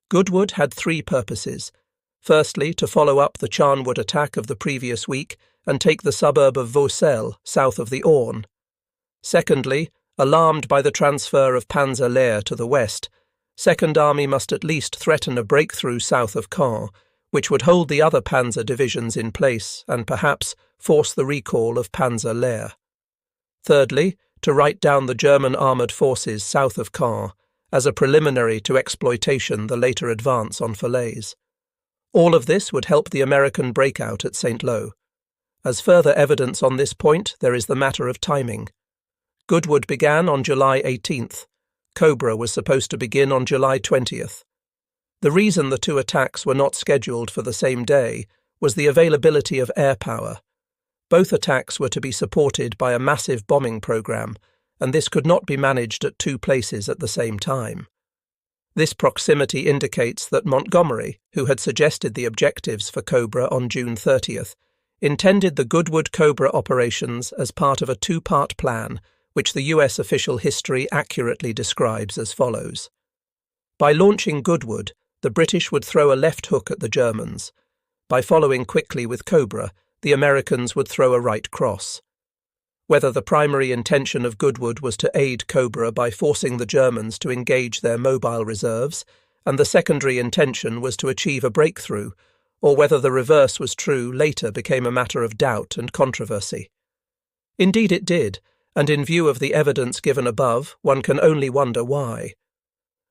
Goodwood had three purposes. Firstly, to follow up the Charnwood attack of the previous week and take the suburb of Vaucelles, south of the Orne. Secondly, alarmed by the transfer of Panzer Lehr to the west, Second Army must at least threaten a breakthrough south of Caen, which would hold the other panzer divisions in place and perhaps force the recall of Panzer Lehr. Thirdly, to write down the German armoured forces south of Caen, as a preliminary to exploitation the later advance on Falaise. All of this would help the American breakout at St. Lo. As further evidence on this point, there is the matter of timing. Goodwood began on July 18th. Cobra was supposed to begin on July 20th. The reason the two attacks were not scheduled for the same day was the availability of air power. Both attacks were to be supported by a massive bombing program, and this could not be managed at two places at the same time. This proximity indicates that Montgomery, who had suggested the objectives for Cobra on June 30th, intended the Goodwood Cobra operations as part of a two-part plan, which the US official history accurately describes as follows. By launching Goodwood, the British would throw a left hook at the Germans. By following quickly with Cobra, the Americans would throw a right cross. Whether the primary intention of Goodwood was to aid Cobra by forcing the Germans to engage their mobile reserves, and the secondary intention was to achieve a breakthrough, or whether the reverse was true later became a matter of doubt and controversy. Indeed it did, and in view of the evidence given above, one can only wonder why.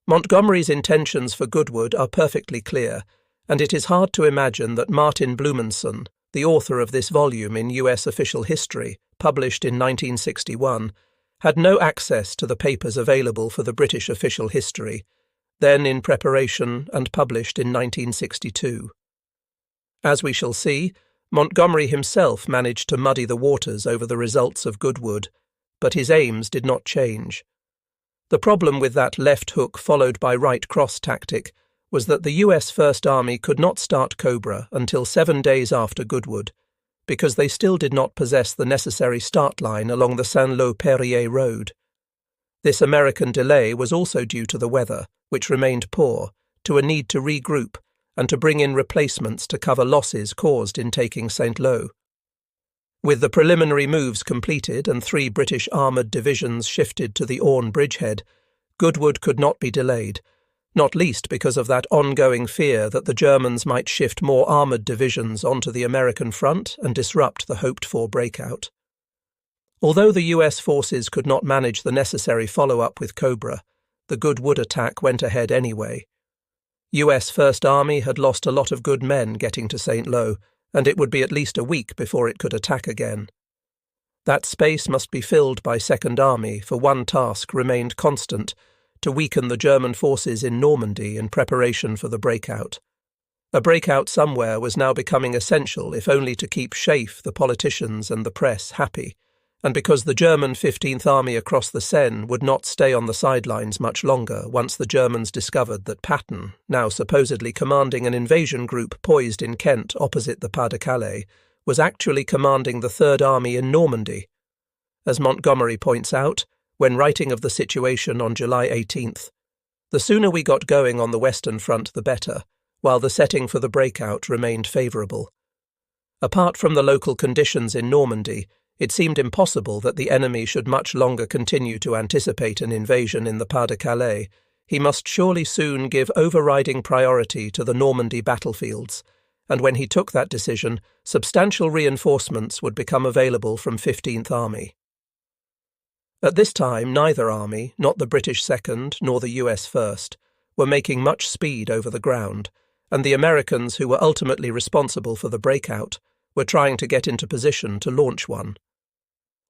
Montgomery's intentions for Goodwood are perfectly clear, and it is hard to imagine that Martin Blumenson, the author of this volume in US official history, published in 1961, had no access to the papers available for the British official history, then in preparation and published in 1962. As we shall see, Montgomery himself managed to muddy the waters over the results of Goodwood, but his aims did not change. The problem with that left hook followed by right cross tactic was that the US First Army could not start Cobra until 7 days after Goodwood, because they still did not possess the necessary start line along the Saint-Lô-Perrier road. This American delay was also due to the weather, which remained poor, to a need to regroup and to bring in replacements to cover losses caused in taking Saint-Lô. With the preliminary moves completed and 3 British armoured divisions shifted to the Orne bridgehead, Goodwood could not be delayed, not least because of that ongoing fear that the Germans might shift more armoured divisions onto the American front and disrupt the hoped-for breakout. Although the US forces could not manage the necessary follow-up with Cobra, the Goodwood attack went ahead anyway. US First Army had lost a lot of good men getting to St. Lo, and it would be at least a week before it could attack again. That space must be filled by Second Army, for one task remained constant: to weaken the German forces in Normandy in preparation for the breakout. A breakout somewhere was now becoming essential, if only to keep Schaeff, the politicians and the press happy, and because the German 15th Army across the Seine would not stay on the sidelines much longer once the Germans discovered that Patton, now supposedly commanding an invasion group poised in Kent opposite the Pas-de-Calais, was actually commanding the Third Army in Normandy. As Montgomery points out, when writing of the situation on July 18th, the sooner we got going on the Western Front the better, while the setting for the breakout remained favourable. Apart from the local conditions in Normandy, it seemed impossible that the enemy should much longer continue to anticipate an invasion in the Pas-de-Calais. He must surely soon give overriding priority to the Normandy battlefields, and when he took that decision, substantial reinforcements would become available from 15th Army. At this time, neither army, not the British 2nd nor the US 1st, were making much speed over the ground, and the Americans, who were ultimately responsible for the breakout, were trying to get into position to launch one.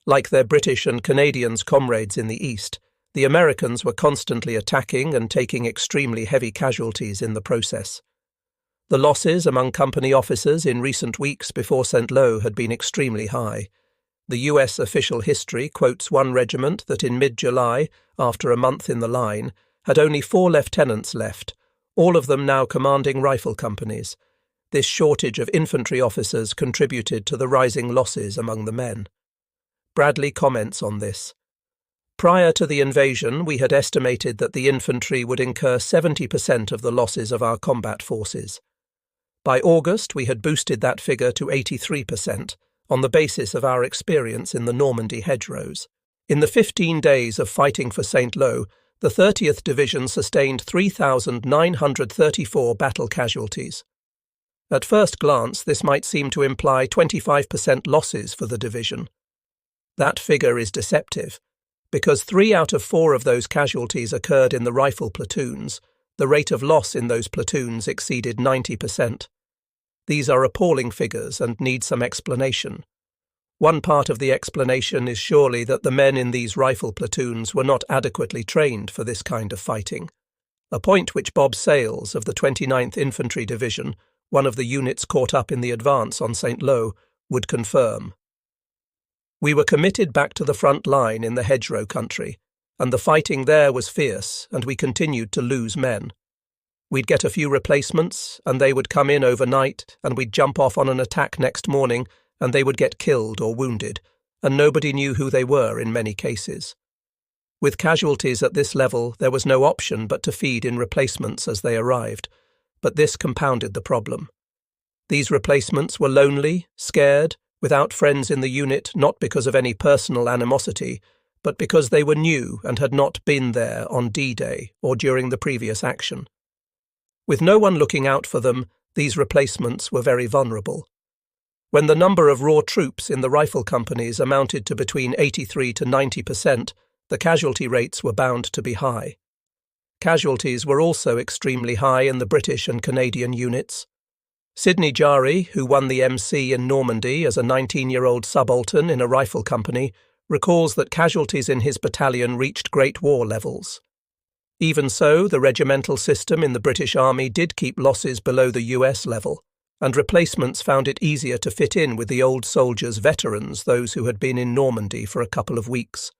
Like their British and Canadians comrades in the East, the Americans were constantly attacking and taking extremely heavy casualties in the process. The losses among company officers in recent weeks before St. Lo had been extremely high. The US official history quotes one regiment that in mid-July, after a month in the line, had only 4 lieutenants left, all of them now commanding rifle companies. This shortage of infantry officers contributed to the rising losses among the men. Bradley comments on this. Prior to the invasion, we had estimated that the infantry would incur 70% of the losses of our combat forces. By August, we had boosted that figure to 83%, on the basis of our experience in the Normandy hedgerows. In the 15 days of fighting for St. Lo, the 30th Division sustained 3,934 battle casualties. At first glance, this might seem to imply 25% losses for the division. That figure is deceptive. Because 3 out of 4 of those casualties occurred in the rifle platoons, the rate of loss in those platoons exceeded 90%. These are appalling figures and need some explanation. One part of the explanation is surely that the men in these rifle platoons were not adequately trained for this kind of fighting, a point which Bob Sales of the 29th Infantry Division, one of the units caught up in the advance on St. Lo, would confirm. We were committed back to the front line in the hedgerow country, and the fighting there was fierce, and we continued to lose men. We'd get a few replacements, and they would come in overnight, and we'd jump off on an attack next morning, and they would get killed or wounded, and nobody knew who they were in many cases. With casualties at this level, there was no option but to feed in replacements as they arrived, but this compounded the problem. These replacements were lonely, scared, without friends in the unit, not because of any personal animosity, but because they were new and had not been there on D-Day or during the previous action. With no one looking out for them, these replacements were very vulnerable. When the number of raw troops in the rifle companies amounted to between 83 to 90%, the casualty rates were bound to be high. Casualties were also extremely high in the British and Canadian units. Sidney Jari, who won the MC in Normandy as a 19-year-old subaltern in a rifle company, recalls that casualties in his battalion reached Great War levels. Even so, the regimental system in the British Army did keep losses below the US level, and replacements found it easier to fit in with the old soldiers' veterans, those who had been in Normandy for a couple of weeks.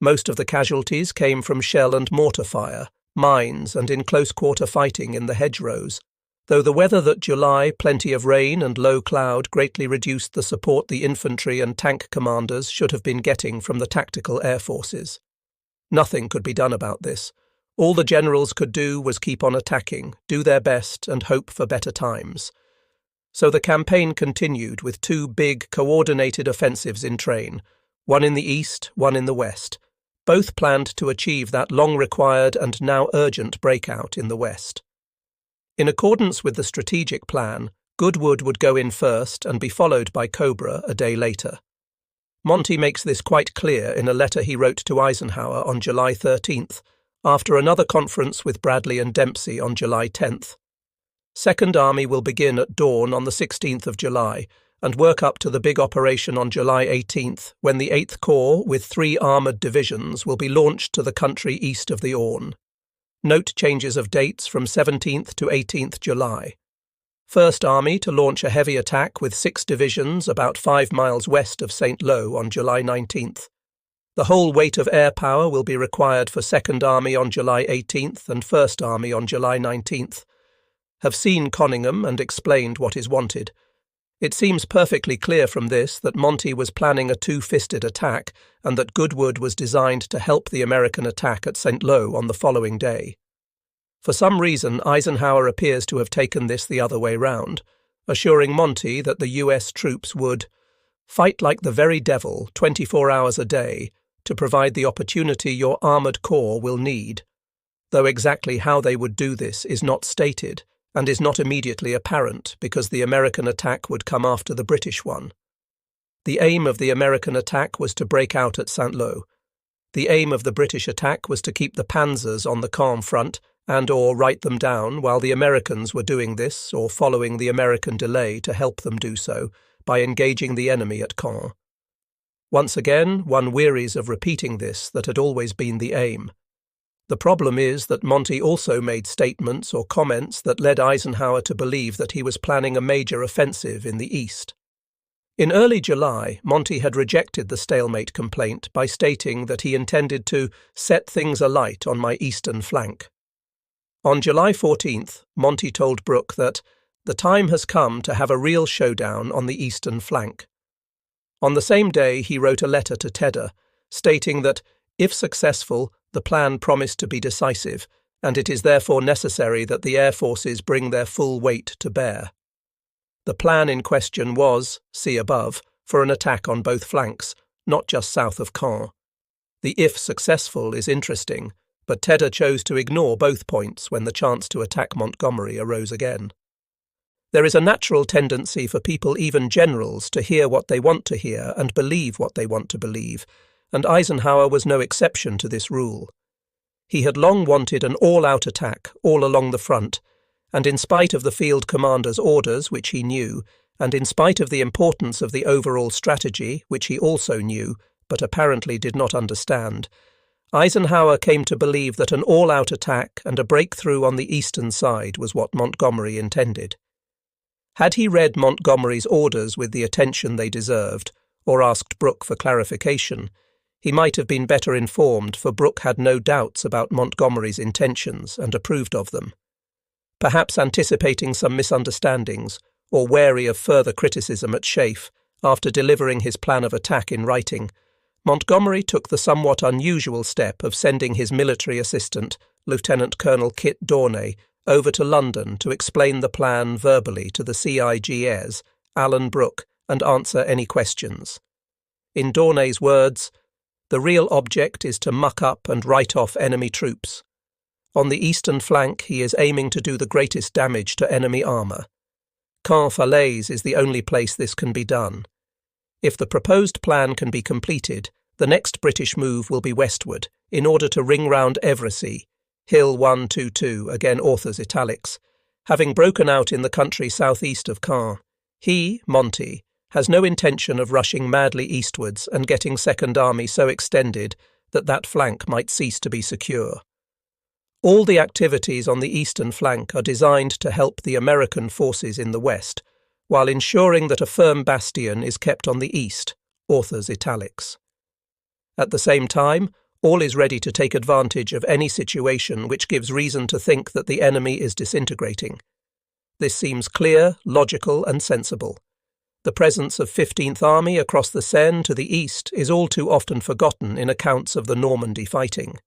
Most of the casualties came from shell and mortar fire, mines, and in close-quarter fighting in the hedgerows, though the weather that July, plenty of rain and low cloud, greatly reduced the support the infantry and tank commanders should have been getting from the tactical air forces. Nothing could be done about this. All the generals could do was keep on attacking, do their best, and hope for better times. So the campaign continued with 2 big, coordinated offensives in train, one in the east, one in the west, both planned to achieve that long-required and now urgent breakout in the west. In accordance with the strategic plan, Goodwood would go in first and be followed by Cobra a day later. Monty makes this quite clear in a letter he wrote to Eisenhower on July 13th, after another conference with Bradley and Dempsey on July 10th. Second Army will begin at dawn on the 16th of July and work up to the big operation on July 18th, when the 8th Corps, with 3 armoured divisions, will be launched to the country east of the Orne. Note changes of dates from 17th to 18th July. First Army to launch a heavy attack with 6 divisions about 5 miles west of St. Lo on July 19th. The whole weight of air power will be required for Second Army on July 18th and First Army on July 19th. Have seen Conyngham and explained what is wanted. It seems perfectly clear from this that Monty was planning a 2-fisted attack and that Goodwood was designed to help the American attack at St. Lo on the following day. For some reason, Eisenhower appears to have taken this the other way round, assuring Monty that the US troops would fight like the very devil 24 hours a day to provide the opportunity your armoured corps will need, though exactly how they would do this is not stated and is not immediately apparent because the American attack would come after the British one. The aim of the American attack was to break out at St. Lo. The aim of the British attack was to keep the panzers on the Caen front and/or write them down while the Americans were doing this or following the American delay to help them do so by engaging the enemy at Caen. Once again, one wearies of repeating this that had always been the aim. The problem is that Monty also made statements or comments that led Eisenhower to believe that he was planning a major offensive in the east. In early July, Monty had rejected the stalemate complaint by stating that he intended to set things alight on my eastern flank. On July 14th, Monty told Brooke that the time has come to have a real showdown on the eastern flank. On the same day, he wrote a letter to Tedder, stating that If successful, the plan promised to be decisive, and it is therefore necessary that the air forces bring their full weight to bear. The plan in question was, see above, for an attack on both flanks, not just south of Caen. The if successful is interesting, but Tedder chose to ignore both points when the chance to attack Montgomery arose again. There is a natural tendency for people, even generals, to hear what they want to hear and believe what they want to believe, and Eisenhower was no exception to this rule. He had long wanted an all-out attack all along the front, and in spite of the field commander's orders, which he knew, and in spite of the importance of the overall strategy, which he also knew, but apparently did not understand, Eisenhower came to believe that an all-out attack and a breakthrough on the eastern side was what Montgomery intended. Had he read Montgomery's orders with the attention they deserved, or asked Brooke for clarification, he might have been better informed, for Brooke had no doubts about Montgomery's intentions and approved of them. Perhaps anticipating some misunderstandings, or wary of further criticism at Schaeff, after delivering his plan of attack in writing, Montgomery took the somewhat unusual step of sending his military assistant, Lieutenant Colonel Kit Dornay, over to London to explain the plan verbally to the CIGs, Alan Brooke, and answer any questions. In Dornay's words, "The real object is to muck up and write off enemy troops. On the eastern flank he is aiming to do the greatest damage to enemy armour. Caen Falaise is the only place this can be done. If the proposed plan can be completed, the next British move will be westward, in order to ring round Evrecy, Hill 122, again author's italics. Having broken out in the country southeast of Caen, he, Monty, has no intention of rushing madly eastwards and getting Second Army so extended that that flank might cease to be secure. All the activities on the eastern flank are designed to help the American forces in the west, while ensuring that a firm bastion is kept on the east, author's italics. At the same time, all is ready to take advantage of any situation which gives reason to think that the enemy is disintegrating. This seems clear, logical, and sensible. The presence of 15th Army across the Seine to the east is all too often forgotten in accounts of the Normandy fighting.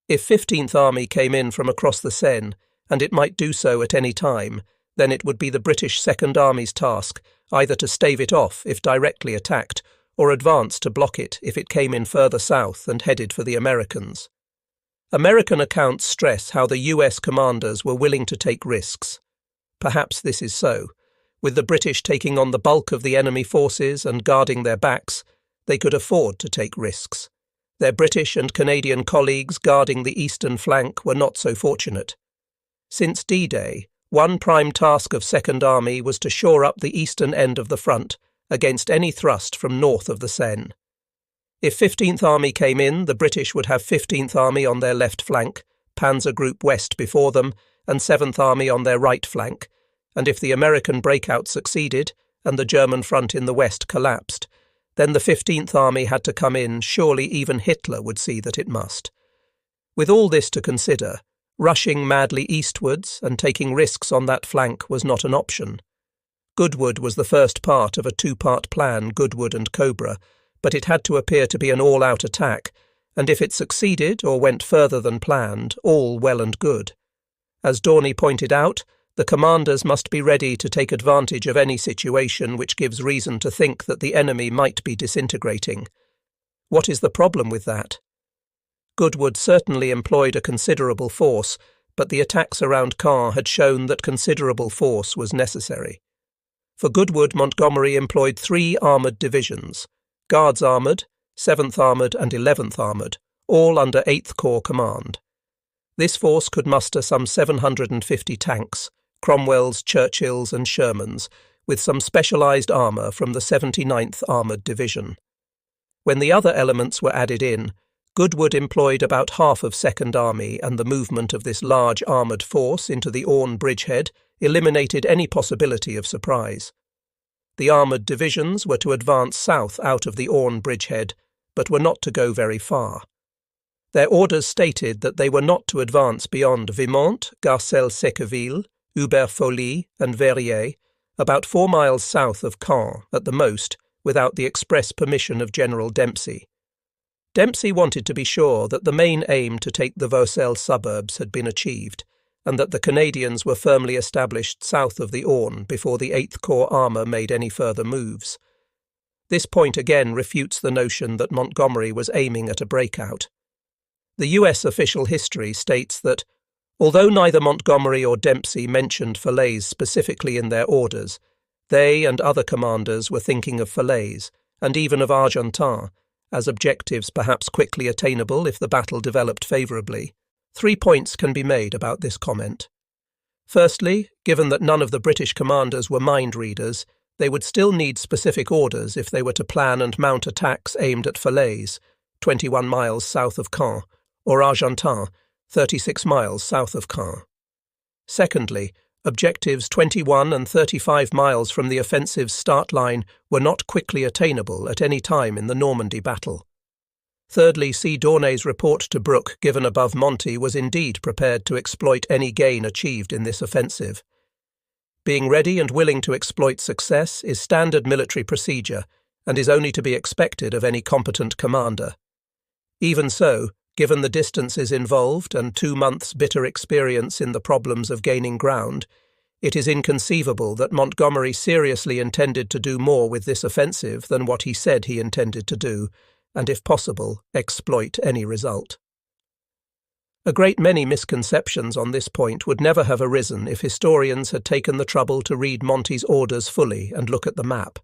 If 15th Army came in from across the Seine, and it might do so at any time, then it would be the British Second Army's task either to stave it off if directly attacked, or advance to block it if it came in further south and headed for the Americans. American accounts stress how the US commanders were willing to take risks. Perhaps this is so. With the British taking on the bulk of the enemy forces and guarding their backs, they could afford to take risks. Their British and Canadian colleagues guarding the eastern flank were not so fortunate. Since D-Day, one prime task of Second Army was to shore up the eastern end of the front against any thrust from north of the Seine. If 15th Army came in, the British would have 15th Army on their left flank, Panzer Group West before them, and 7th Army on their right flank, and if the American breakout succeeded and the German front in the west collapsed, then the 15th Army had to come in. Surely even Hitler would see that it must. With all this to consider, rushing madly eastwards and taking risks on that flank was not an option. Goodwood was the first part of a two-part plan, Goodwood and Cobra, but it had to appear to be an all-out attack, and if it succeeded or went further than planned, all well and good. As Dornay pointed out, the commanders must be ready to take advantage of any situation which gives reason to think that the enemy might be disintegrating. What is the problem with that? Goodwood certainly employed a considerable force, but the attacks around Caen had shown that considerable force was necessary. For Goodwood, Montgomery employed 3 armoured divisions, Guards Armoured, 7th Armoured and 11th Armoured, all under 8th Corps command. This force could muster some 750 tanks, Cromwells, Churchills and Shermans, with some specialised armour from the 79th Armoured Division. When the other elements were added in, Goodwood employed about half of 2nd Army, and the movement of this large armoured force into the Orne bridgehead eliminated any possibility of surprise. The armoured divisions were to advance south out of the Orne bridgehead, but were not to go very far. Their orders stated that they were not to advance beyond Vimont, Garcelles-Secqueville, Hubert-Folly and Verrières, about 4 miles south of Caen at the most, without the express permission of General Dempsey. Dempsey wanted to be sure that the main aim to take the Vaucelles suburbs had been achieved, and that the Canadians were firmly established south of the Orne before the 8th Corps armour made any further moves. This point again refutes the notion that Montgomery was aiming at a breakout. The US official history states that, although neither Montgomery or Dempsey mentioned Falaise specifically in their orders, they and other commanders were thinking of Falaise, and even of Argentan, as objectives perhaps quickly attainable if the battle developed favourably. 3 points can be made about this comment. Firstly, given that none of the British commanders were mind readers, they would still need specific orders if they were to plan and mount attacks aimed at Falaise, 21 miles south of Caen, or Argentan, 36 miles south of Caen. Secondly, objectives 21 and 35 miles from the offensive's start line were not quickly attainable at any time in the Normandy battle. Thirdly, C. Dornay's report to Brooke given above Monty was indeed prepared to exploit any gain achieved in this offensive. Being ready and willing to exploit success is standard military procedure and is only to be expected of any competent commander. Even so, given the distances involved and 2 months' bitter experience in the problems of gaining ground, it is inconceivable that Montgomery seriously intended to do more with this offensive than what he said he intended to do, and if possible, exploit any result. A great many misconceptions on this point would never have arisen if historians had taken the trouble to read Monty's orders fully and look at the map.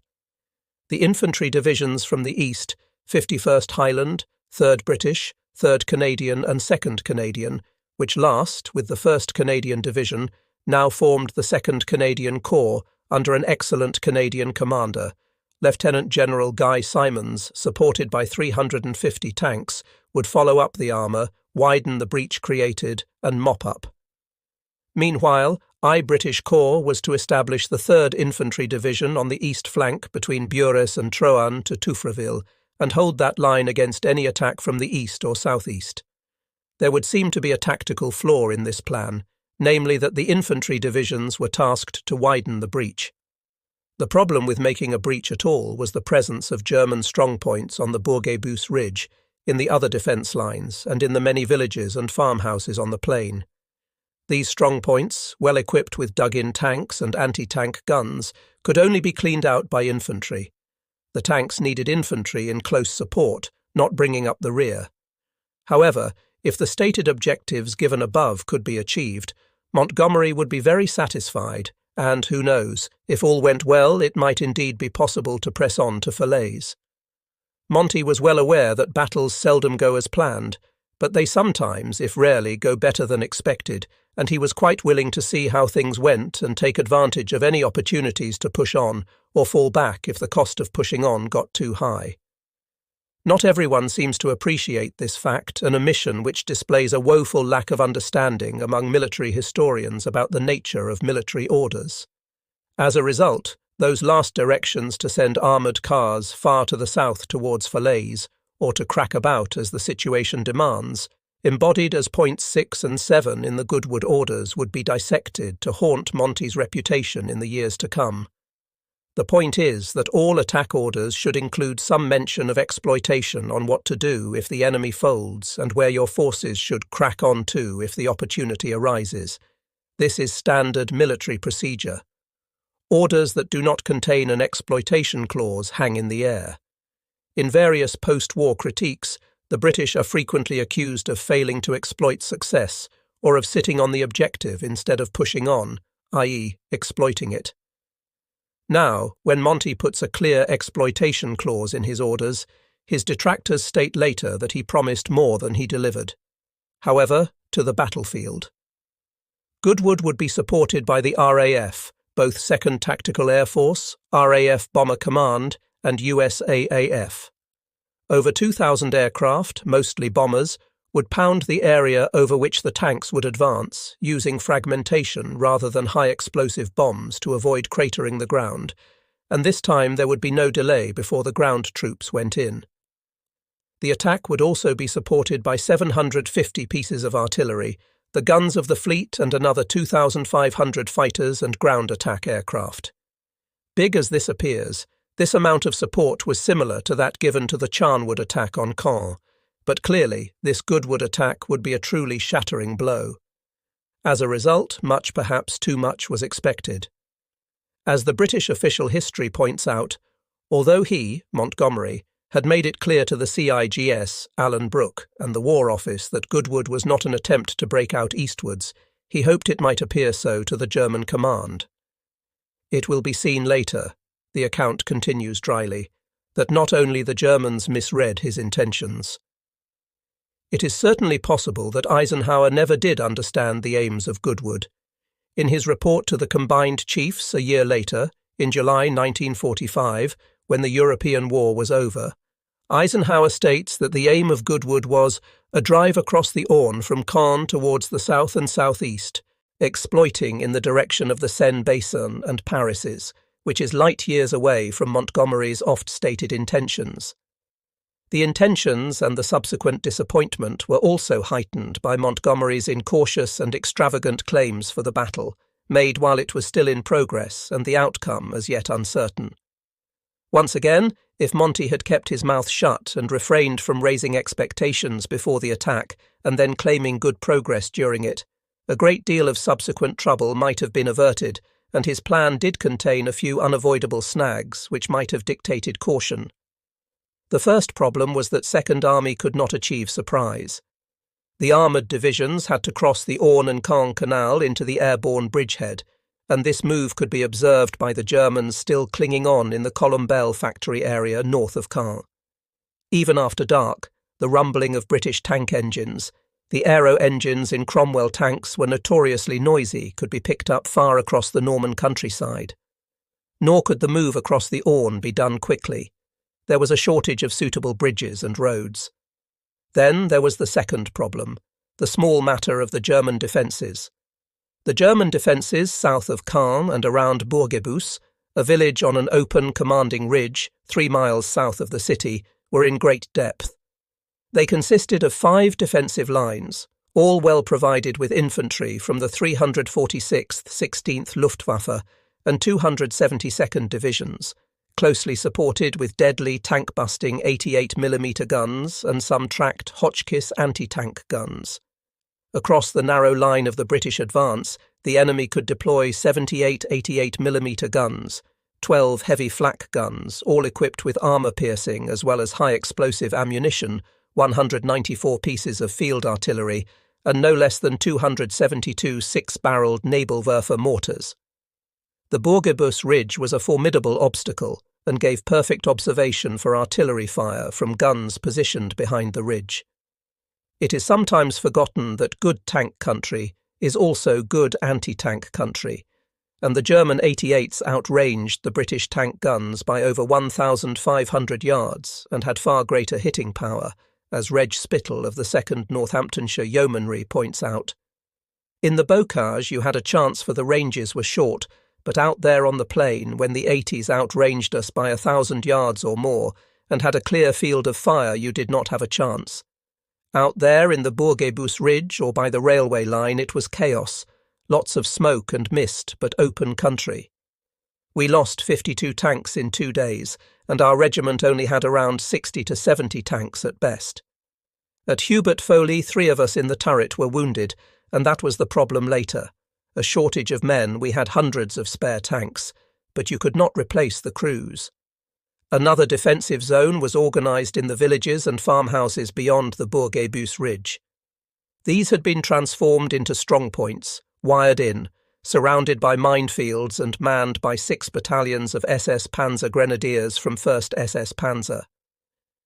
The infantry divisions from the east, 51st Highland, 3rd British, 3rd Canadian and 2nd Canadian, which last, with the 1st Canadian Division, now formed the 2nd Canadian Corps under an excellent Canadian commander, Lieutenant General Guy Simons, supported by 350 tanks, would follow up the armour, widen the breach created, and mop up. Meanwhile, British Corps was to establish the 3rd Infantry Division on the east flank between Bures and Troan to Touffreville, and hold that line against any attack from the east or southeast. There would seem to be a tactical flaw in this plan, namely that the infantry divisions were tasked to widen the breach. The problem with making a breach at all was the presence of German strongpoints on the Bourguebus Ridge, in the other defence lines, and in the many villages and farmhouses on the plain. These strongpoints, well equipped with dug-in tanks and anti-tank guns, could only be cleaned out by infantry. The tanks needed infantry in close support, not bringing up the rear. However, if the stated objectives given above could be achieved, Montgomery would be very satisfied, and, who knows, if all went well, it might indeed be possible to press on to Falaise. Monty was well aware that battles seldom go as planned, but they sometimes, if rarely, go better than expected, and he was quite willing to see how things went and take advantage of any opportunities to push on, or fall back if the cost of pushing on got too high. Not everyone seems to appreciate this fact, an omission which displays a woeful lack of understanding among military historians about the nature of military orders. As a result, those last directions to send armoured cars far to the south towards Falaise, or to crack about as the situation demands, embodied as points 6 and 7 in the Goodwood orders, would be dissected to haunt Monty's reputation in the years to come. The point is that all attack orders should include some mention of exploitation on what to do if the enemy folds and where your forces should crack on to if the opportunity arises. This is standard military procedure. Orders that do not contain an exploitation clause hang in the air. In various post-war critiques, the British are frequently accused of failing to exploit success or of sitting on the objective instead of pushing on, i.e., exploiting it. Now, when Monty puts a clear exploitation clause in his orders, his detractors state later that he promised more than he delivered. However, to the battlefield. Goodwood would be supported by the RAF, both 2nd Tactical Air Force, RAF Bomber Command, and USAAF. Over 2,000 aircraft, mostly bombers, would pound the area over which the tanks would advance, using fragmentation rather than high-explosive bombs to avoid cratering the ground, and this time there would be no delay before the ground troops went in. The attack would also be supported by 750 pieces of artillery, the guns of the fleet and another 2,500 fighters and ground attack aircraft. Big as this appears, this amount of support was similar to that given to the Charnwood attack on Caen, But clearly, this Goodwood attack would be a truly shattering blow. As a result, much, perhaps too much, was expected. As the British official history points out, although he, Montgomery, had made it clear to the CIGS, Alan Brooke, and the War Office that Goodwood was not an attempt to break out eastwards, he hoped it might appear so to the German command. It will be seen later, the account continues dryly, that not only the Germans misread his intentions. It is certainly possible that Eisenhower never did understand the aims of Goodwood. In his report to the Combined Chiefs a year later, in July 1945, when the European War was over, Eisenhower states that the aim of Goodwood was a drive across the Orne from Caen towards the south and southeast, exploiting in the direction of the Seine Basin and Paris's, which is light years away from Montgomery's oft-stated intentions. The intentions and the subsequent disappointment were also heightened by Montgomery's incautious and extravagant claims for the battle, made while it was still in progress and the outcome as yet uncertain. Once again, if Monty had kept his mouth shut and refrained from raising expectations before the attack and then claiming good progress during it, a great deal of subsequent trouble might have been averted, and his plan did contain a few unavoidable snags which might have dictated caution. The first problem was that Second Army could not achieve surprise. The armoured divisions had to cross the Orne and Caen Canal into the airborne bridgehead, and this move could be observed by the Germans still clinging on in the Colombelle factory area north of Caen. Even after dark, the rumbling of British tank engines, the aero engines in Cromwell tanks were notoriously noisy, could be picked up far across the Norman countryside. Nor could the move across the Orne be done quickly. There was a shortage of suitable bridges and roads. Then there was the second problem, the small matter of the German defences. The German defences south of Caen and around Bourguebus, a village on an open, commanding ridge 3 miles south of the city, were in great depth. They consisted of 5 defensive lines, all well provided with infantry from the 346th 16th Luftwaffe and 272nd Divisions, closely supported with deadly tank-busting 88mm guns and some tracked Hotchkiss anti-tank guns. Across the narrow line of the British advance, the enemy could deploy 78 88mm guns, 12 heavy flak guns, all equipped with armour-piercing as well as high-explosive ammunition, 194 pieces of field artillery, and no less than 272 6-barreled Nebelwerfer mortars. The Bourguebus Ridge was a formidable obstacle and gave perfect observation for artillery fire from guns positioned behind the ridge. It is sometimes forgotten that good tank country is also good anti-tank country, and the German 88s outranged the British tank guns by over 1,500 yards and had far greater hitting power, as Reg Spittle of the 2nd Northamptonshire Yeomanry points out. In the bocage you had a chance for the ranges were short, but out there on the plain, when the 80s outranged us by 1,000 yards or more, and had a clear field of fire, you did not have a chance. Out there in the Bourguebus Ridge or by the railway line it was chaos, lots of smoke and mist, but open country. We lost 52 tanks in 2 days, and our regiment only had around 60 to 70 tanks at best. At Hubert Foley 3 of us in the turret were wounded, and that was the problem later. A shortage of men, we had hundreds of spare tanks, but you could not replace the crews. Another defensive zone was organised in the villages and farmhouses beyond the Bourguebus Ridge. These had been transformed into strongpoints, wired in, surrounded by minefields and manned by 6 battalions of SS Panzer Grenadiers from 1st SS Panzer.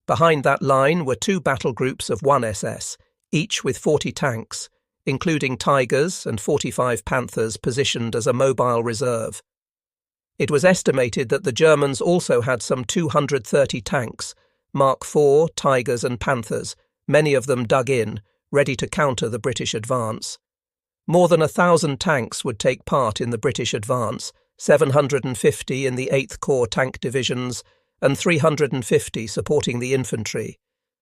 Behind that line were 2 battle groups of 1 SS, each with 40 tanks, including Tigers and 45 Panthers positioned as a mobile reserve. It was estimated that the Germans also had some 230 tanks, Mark IV, Tigers and Panthers, many of them dug in, ready to counter the British advance. More than 1,000 tanks would take part in the British advance, 750 in the 8th Corps tank divisions, and 350 supporting the infantry.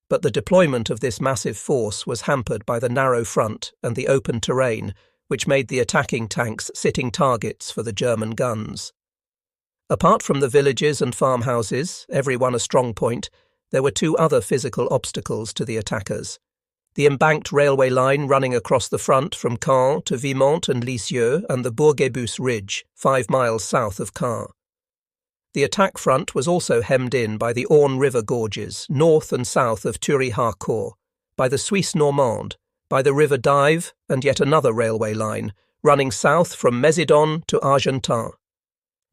But the deployment of this massive force was hampered by the narrow front and the open terrain, which made the attacking tanks sitting targets for the German guns. Apart from the villages and farmhouses, every one a strong point, there were two other physical obstacles to the attackers. The embanked railway line running across the front from Caen to Vimont and Lisieux and the Bourguebus Ridge, 5 miles south of Caen. The attack front was also hemmed in by the Orne River gorges, north and south of Thury-Harcourt, by the Suisse Normande, by the River Dive and yet another railway line, running south from Mézidon to Argentan.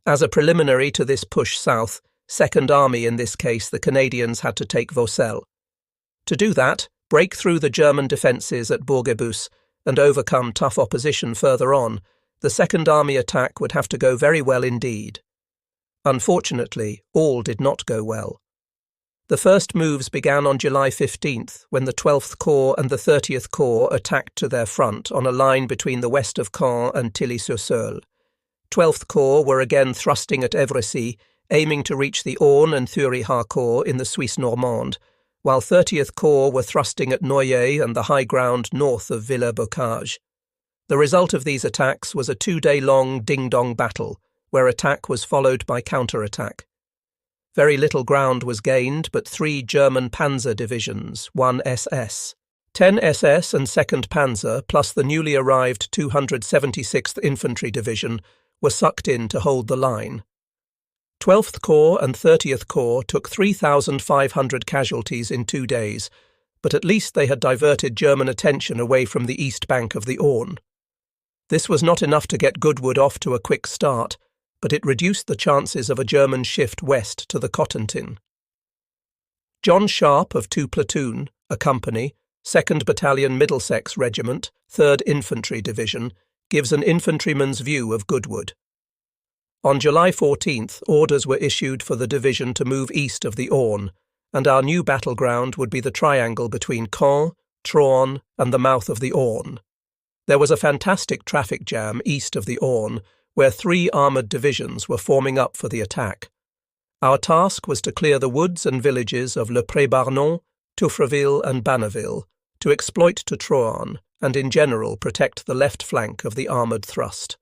As a preliminary to this push south, Second Army, in this case the Canadians, had to take Vaucelles. To do that, break through the German defences at Bourguebus and overcome tough opposition further on, the Second Army attack would have to go very well indeed. Unfortunately, all did not go well. The first moves began on July 15th, when the 12th Corps and the 30th Corps attacked to their front on a line between the west of Caen and Tilly-sur-Seulles. 12th Corps were again thrusting at Évrecy, aiming to reach the Orne and Thury-Harcourt in the Suisse Normande, while 30th Corps were thrusting at Noyers and the high ground north of Villers-Bocage. The result of these attacks was a 2-day-long ding-dong battle, where attack was followed by counter-attack. Very little ground was gained, but 3 German panzer divisions, 1 SS. 10 SS and 2nd Panzer, plus the newly arrived 276th Infantry Division, were sucked in to hold the line. 12th Corps and 30th Corps took 3,500 casualties in 2 days, but at least they had diverted German attention away from the east bank of the Orne. This was not enough to get Goodwood off to a quick start, but it reduced the chances of a German shift west to the Cotentin. John Sharp of 2 Platoon, a company, 2nd Battalion Middlesex Regiment, 3rd Infantry Division, gives an infantryman's view of Goodwood. On July 14th, orders were issued for the division to move east of the Orne, and our new battleground would be the triangle between Caen, Troarn, and the mouth of the Orne. There was a fantastic traffic jam east of the Orne, where 3 armoured divisions were forming up for the attack. Our task was to clear the woods and villages of Le Pré-Barnon, Touffreville and Banneville, to exploit to Troarn, and in general protect the left flank of the armoured thrust.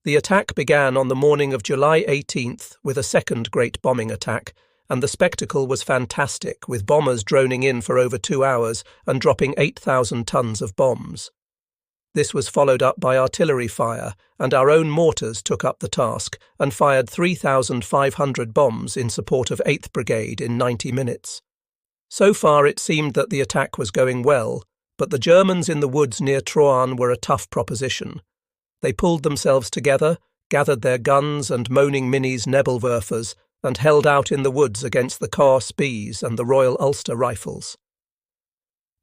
The attack began on the morning of July 18th with a second great bombing attack, and the spectacle was fantastic, with bombers droning in for over 2 hours and dropping 8,000 tons of bombs. This was followed up by artillery fire, and our own mortars took up the task and fired 3,500 bombs in support of 8th Brigade in 90 minutes. So far it seemed that the attack was going well, but the Germans in the woods near Troarn were a tough proposition. They pulled themselves together, gathered their guns and moaning minis Nebelwerfers, and held out in the woods against the Corps Bees and the Royal Ulster Rifles.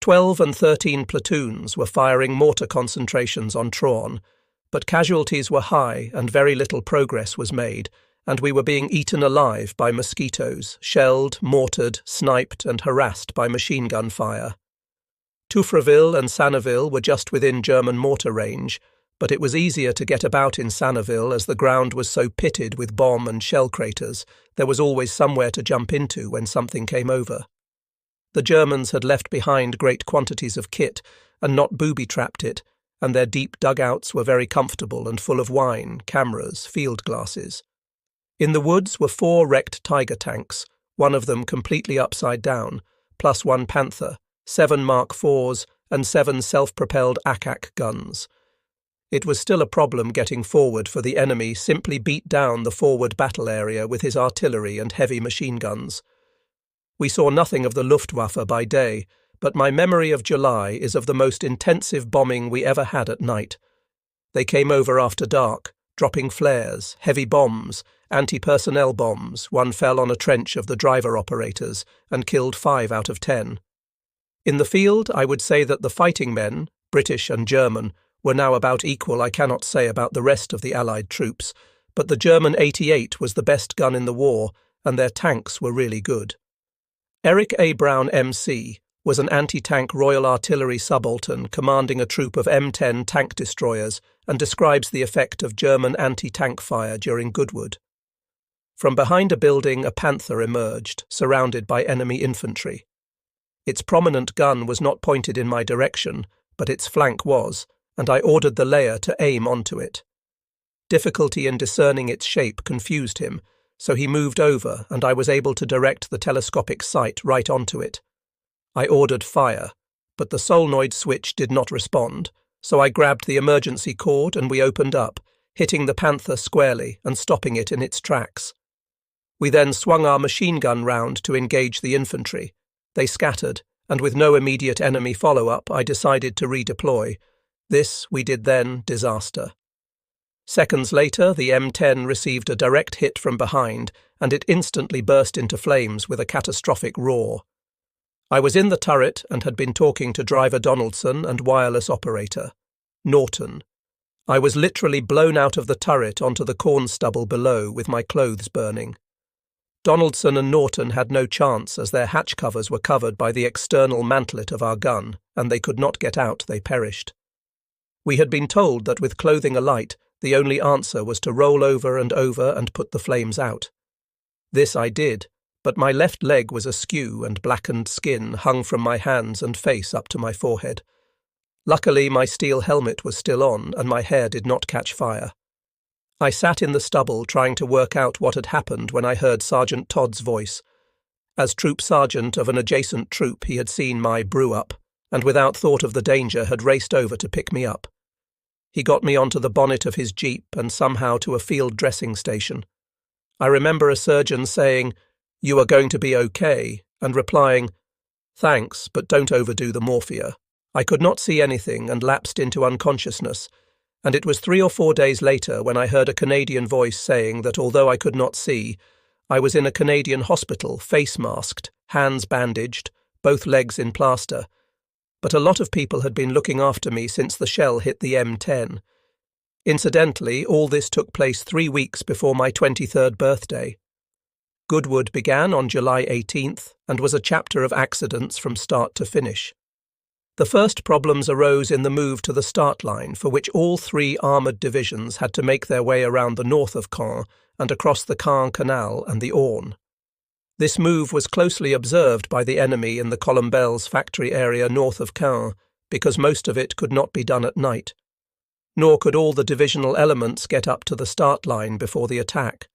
12 and 13 platoons were firing mortar concentrations on Troarn, but casualties were high and very little progress was made, and we were being eaten alive by mosquitoes, shelled, mortared, sniped and harassed by machine gun fire. Touffreville and Sanneville were just within German mortar range, but it was easier to get about in Sanneville as the ground was so pitted with bomb and shell craters. There was always somewhere to jump into when something came over. The Germans had left behind great quantities of kit and not booby-trapped it, and their deep dugouts were very comfortable and full of wine, cameras, field glasses. In the woods were 4 wrecked Tiger tanks, one of them completely upside down, plus 1 Panther, 7 Mark IVs, and 7 self-propelled Ack guns. It was still a problem getting forward, for the enemy simply beat down the forward battle area with his artillery and heavy machine guns. We saw nothing of the Luftwaffe by day, but my memory of July is of the most intensive bombing we ever had at night. They came over after dark, dropping flares, heavy bombs, anti-personnel bombs. One fell on a trench of the driver operators and killed 5 out of 10. In the field, I would say that the fighting men, British and German, were now about equal. I cannot say about the rest of the Allied troops, but the German 88 was the best gun in the war, and their tanks were really good. Eric A. Brown MC was an anti-tank Royal Artillery subaltern commanding a troop of M10 tank destroyers, and describes the effect of German anti-tank fire during Goodwood. From behind a building a Panther emerged, surrounded by enemy infantry. Its prominent gun was not pointed in my direction, but its flank was, and I ordered the layer to aim onto it. Difficulty in discerning its shape confused him, so he moved over and I was able to direct the telescopic sight right onto it. I ordered fire, but the solenoid switch did not respond, so I grabbed the emergency cord and we opened up, hitting the Panther squarely and stopping it in its tracks. We then swung our machine gun round to engage the infantry. They scattered, and with no immediate enemy follow-up, I decided to redeploy. This, we did then, disaster. Seconds later, the M10 received a direct hit from behind, and it instantly burst into flames with a catastrophic roar. I was in the turret and had been talking to driver Donaldson and wireless operator Norton. I was literally blown out of the turret onto the corn stubble below with my clothes burning. Donaldson and Norton had no chance as their hatch covers were covered by the external mantlet of our gun, and they could not get out, they perished. We had been told that with clothing alight, the only answer was to roll over and put the flames out. This I did, but my left leg was askew and blackened skin hung from my hands and face up to my forehead. Luckily, my steel helmet was still on and my hair did not catch fire. I sat in the stubble trying to work out what had happened when I heard Sergeant Todd's voice. As troop sergeant of an adjacent troop, he had seen my brew-up, and without thought of the danger had raced over to pick me up. He got me onto the bonnet of his jeep and somehow to a field dressing station. I remember a surgeon saying, "You are going to be okay," and replying, "Thanks, but don't overdo the morphia." I could not see anything and lapsed into unconsciousness, and it was 3 or 4 days later when I heard a Canadian voice saying that although I could not see, I was in a Canadian hospital, face masked, hands bandaged, both legs in plaster. But a lot of people had been looking after me since the shell hit the M10. Incidentally, all this took place 3 weeks before my 23rd birthday. Goodwood began on July 18th and was a chapter of accidents from start to finish. The first problems arose in the move to the start line, for which all 3 armoured divisions had to make their way around the north of Caen and across the Caen Canal and the Orne. This move was closely observed by the enemy in the Colombelles factory area north of Caen, because most of it could not be done at night. Nor could all the divisional elements get up to the start line before the attack.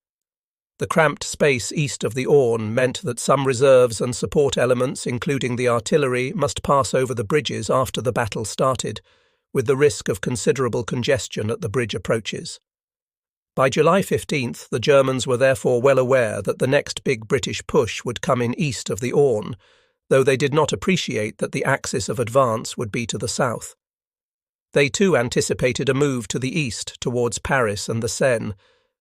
The cramped space east of the Orne meant that some reserves and support elements, including the artillery, must pass over the bridges after the battle started, with the risk of considerable congestion at the bridge approaches. By July 15th, the Germans were therefore well aware that the next big British push would come in east of the Orne, though they did not appreciate that the axis of advance would be to the south. They too anticipated a move to the east towards Paris and the Seine,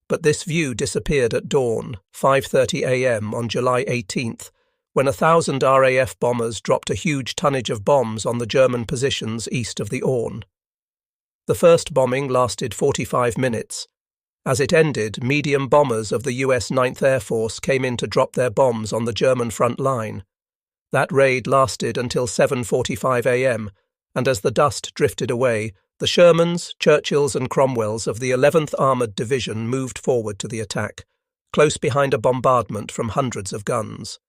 but this view disappeared at dawn, 5:30 a.m. on July 18th, when 1,000 RAF bombers dropped a huge tonnage of bombs on the German positions east of the Orne. The first bombing lasted 45 minutes. As it ended, medium bombers of the US 9th Air Force came in to drop their bombs on the German front line. That raid lasted until 7:45 a.m., and as the dust drifted away, the Shermans, Churchills and Cromwells of the 11th Armoured Division moved forward to the attack, close behind a bombardment from hundreds of guns.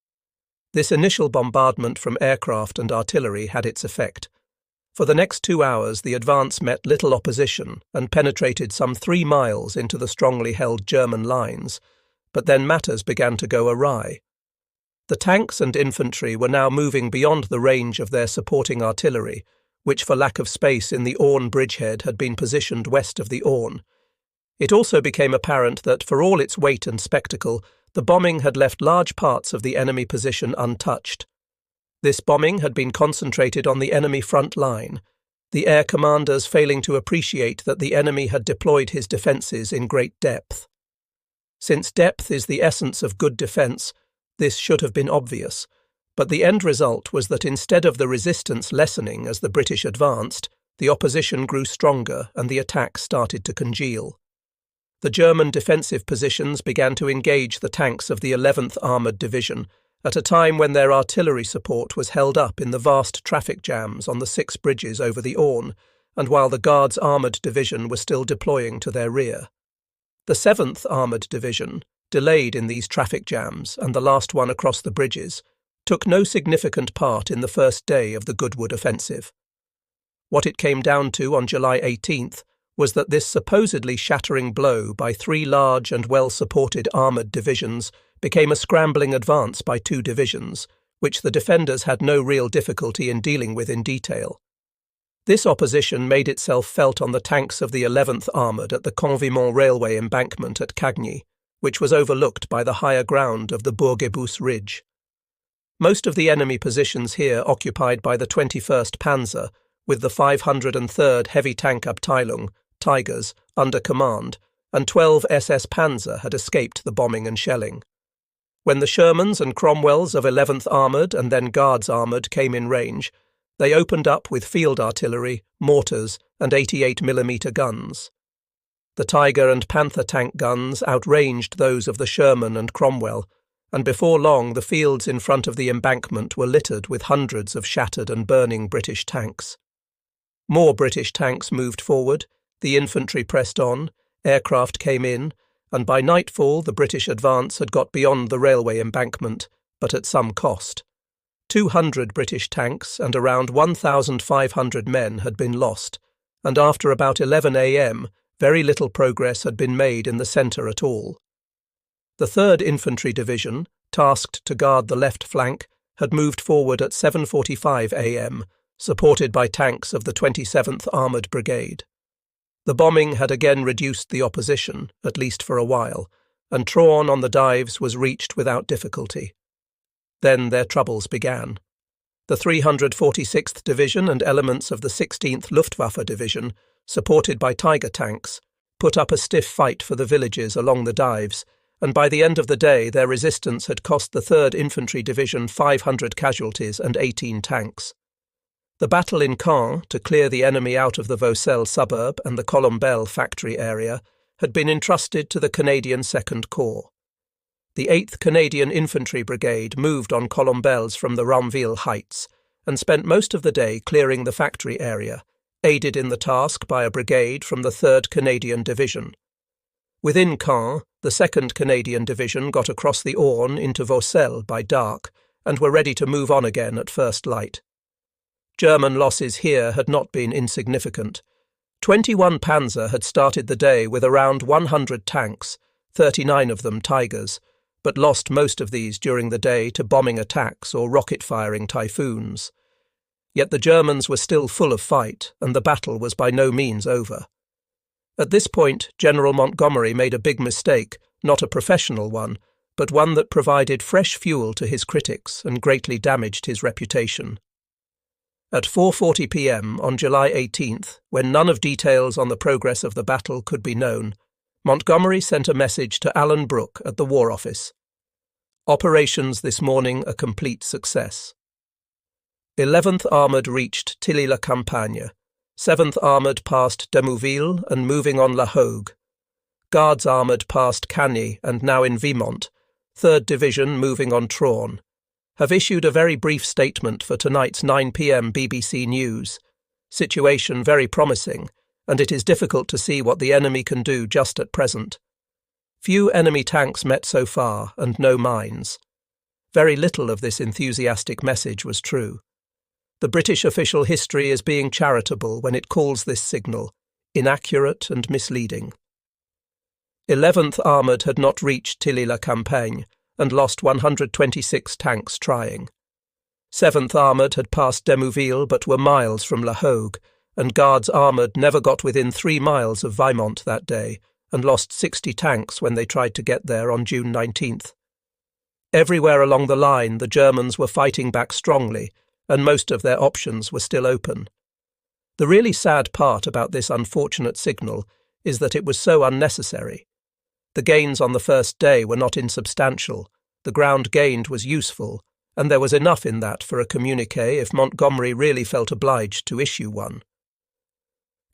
This initial bombardment from aircraft and artillery had its effect. For the next 2 hours the advance met little opposition and penetrated some 3 miles into the strongly held German lines, but then matters began to go awry. The tanks and infantry were now moving beyond the range of their supporting artillery, which for lack of space in the Orne bridgehead had been positioned west of the Orne. It also became apparent that, for all its weight and spectacle, the bombing had left large parts of the enemy position untouched. This bombing had been concentrated on the enemy front line, the air commanders failing to appreciate that the enemy had deployed his defences in great depth. Since depth is the essence of good defence, this should have been obvious, but the end result was that instead of the resistance lessening as the British advanced, the opposition grew stronger and the attack started to congeal. The German defensive positions began to engage the tanks of the 11th Armoured Division at a time when their artillery support was held up in the vast traffic jams on the 6 bridges over the Orne, and while the Guards Armoured Division were still deploying to their rear. The 7th Armoured Division, delayed in these traffic jams and the last one across the bridges, took no significant part in the first day of the Goodwood offensive. What it came down to on July 18th was that this supposedly shattering blow by 3 large and well-supported armoured divisions became a scrambling advance by 2 divisions, which the defenders had no real difficulty in dealing with in detail. This opposition made itself felt on the tanks of the 11th Armoured at the Convimont railway embankment at Cagny, which was overlooked by the higher ground of the Bourg-et-Bousse ridge. Most of the enemy positions here occupied by the 21st Panzer, with the 503rd Heavy Tank Abteilung, Tigers, under command, and 12 SS Panzer had escaped the bombing and shelling. When the Shermans and Cromwells of 11th Armoured and then Guards Armoured came in range, they opened up with field artillery, mortars, and 88mm guns. The Tiger and Panther tank guns outranged those of the Sherman and Cromwell, and before long the fields in front of the embankment were littered with hundreds of shattered and burning British tanks. More British tanks moved forward, the infantry pressed on, aircraft came in, and by nightfall the British advance had got beyond the railway embankment, but at some cost. 200 British tanks and around 1,500 men had been lost, and after about 11 a.m. very little progress had been made in the centre at all. The 3rd Infantry Division, tasked to guard the left flank, had moved forward at 7:45 a.m., supported by tanks of the 27th Armoured Brigade. The bombing had again reduced the opposition, at least for a while, and Traun on the dives was reached without difficulty. Then their troubles began. The 346th Division and elements of the 16th Luftwaffe Division, supported by Tiger tanks, put up a stiff fight for the villages along the dives, and by the end of the day their resistance had cost the 3rd Infantry Division 500 casualties and 18 tanks. The battle in Caen, to clear the enemy out of the Vaucelles suburb and the Colombelles factory area, had been entrusted to the Canadian 2nd Corps. The 8th Canadian Infantry Brigade moved on Colombelles from the Rameville heights and spent most of the day clearing the factory area, aided in the task by a brigade from the 3rd Canadian Division. Within Caen, the 2nd Canadian Division got across the Orne into Vaucelles by dark and were ready to move on again at first light. German losses here had not been insignificant. 21 Panzer had started the day with around 100 tanks, 39 of them Tigers, but lost most of these during the day to bombing attacks or rocket-firing typhoons. Yet the Germans were still full of fight, and the battle was by no means over. At this point, General Montgomery made a big mistake, not a professional one, but one that provided fresh fuel to his critics and greatly damaged his reputation. At 4:40 p.m. on July 18th, when none of details on the progress of the battle could be known, Montgomery sent a message to Alan Brooke at the War Office. Operations this morning a complete success. 11th Armoured reached Tilly-la-Campagne, 7th Armoured past Demouville and moving on La Hogue. Guards Armoured past Cagny and now in Vimont, 3rd Division moving on Traun. Have issued a very brief statement for tonight's 9 p.m. BBC News. Situation very promising, and it is difficult to see what the enemy can do just at present. Few enemy tanks met so far, and no mines. Very little of this enthusiastic message was true. The British official history is being charitable when it calls this signal inaccurate and misleading. 11th Armoured had not reached Tilly-la-Campagne, and lost 126 tanks trying. 7th Armoured had passed Demouville but were miles from La Hogue, and Guards Armoured never got within 3 miles of Vimont that day, and lost 60 tanks when they tried to get there on June 19th. Everywhere along the line the Germans were fighting back strongly, and most of their options were still open. The really sad part about this unfortunate signal is that it was so unnecessary. The gains on the first day were not insubstantial, the ground gained was useful, and there was enough in that for a communiqué if Montgomery really felt obliged to issue one.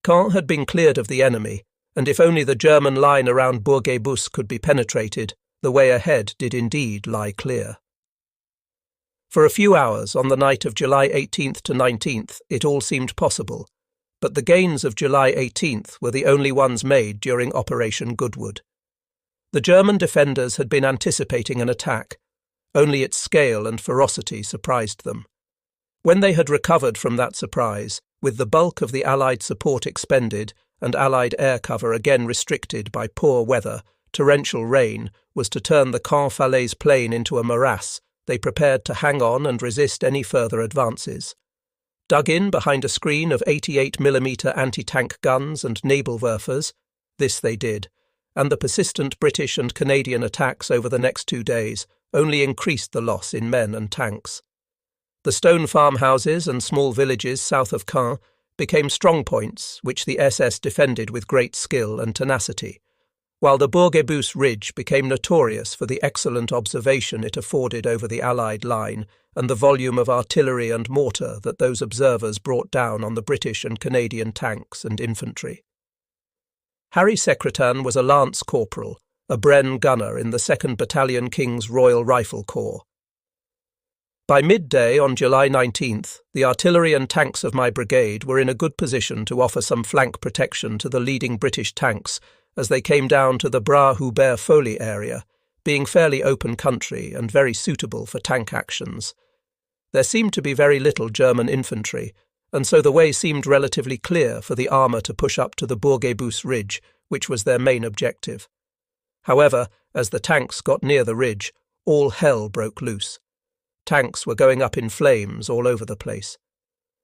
Caen had been cleared of the enemy, and if only the German line around Bourg-et-Bousse could be penetrated, the way ahead did indeed lie clear. For a few hours on the night of July 18th to 19th it all seemed possible, but the gains of July 18th were the only ones made during Operation Goodwood. The German defenders had been anticipating an attack. Only its scale and ferocity surprised them. When they had recovered from that surprise, with the bulk of the Allied support expended and Allied air cover again restricted by poor weather, torrential rain, was to turn the Caen-Falaise plain into a morass, they prepared to hang on and resist any further advances. Dug in behind a screen of 88mm anti-tank guns and Nebelwerfers, this they did, and the persistent British and Canadian attacks over the next 2 days only increased the loss in men and tanks. The stone farmhouses and small villages south of Caen became strongpoints which the SS defended with great skill and tenacity, while the Bourguebus Ridge became notorious for the excellent observation it afforded over the Allied line and the volume of artillery and mortar that those observers brought down on the British and Canadian tanks and infantry. Harry Secretan was a lance corporal, a Bren gunner in the 2nd Battalion King's Royal Rifle Corps. By midday on July 19th, the artillery and tanks of my brigade were in a good position to offer some flank protection to the leading British tanks as they came down to the Bras-Hubert-Folly area, being fairly open country and very suitable for tank actions. There seemed to be very little German infantry, and so the way seemed relatively clear for the armour to push up to the Bourguebus Ridge, which was their main objective. However, as the tanks got near the ridge, all hell broke loose. Tanks were going up in flames all over the place.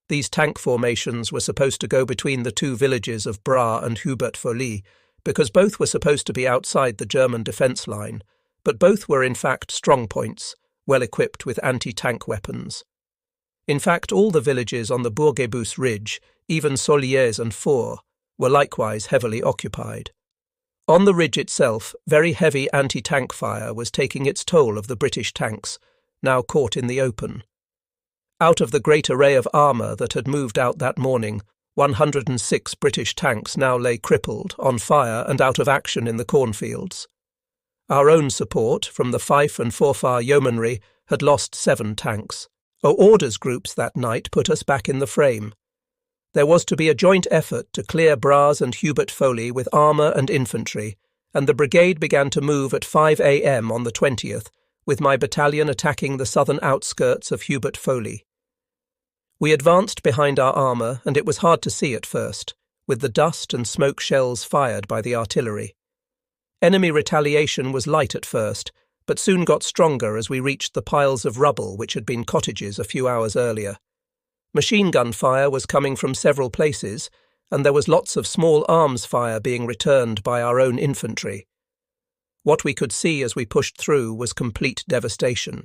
These tank formations were supposed to go between the 2 villages of Bras and Hubert-Folly, because both were supposed to be outside the German defence line, but both were in fact strongpoints, well equipped with anti-tank weapons. In fact, all the villages on the Bourguebus Ridge, even Soliers and Fours, were likewise heavily occupied. On the ridge itself, very heavy anti-tank fire was taking its toll of the British tanks, now caught in the open. Out of the great array of armour that had moved out that morning, 106 British tanks now lay crippled, on fire and out of action in the cornfields. Our own support, from the Fife and Forfar Yeomanry, had lost 7 tanks. Orders groups that night put us back in the frame. There was to be a joint effort to clear Bras and Hubert-Folly with armour and infantry, and the brigade began to move at 5 a.m. on the 20th, with my battalion attacking the southern outskirts of Hubert-Folly. We advanced behind our armour, and it was hard to see at first, with the dust and smoke shells fired by the artillery. Enemy retaliation was light at first, but soon got stronger as we reached the piles of rubble which had been cottages a few hours earlier. Machine gun fire was coming from several places, and there was lots of small arms fire being returned by our own infantry. What we could see as we pushed through was complete devastation.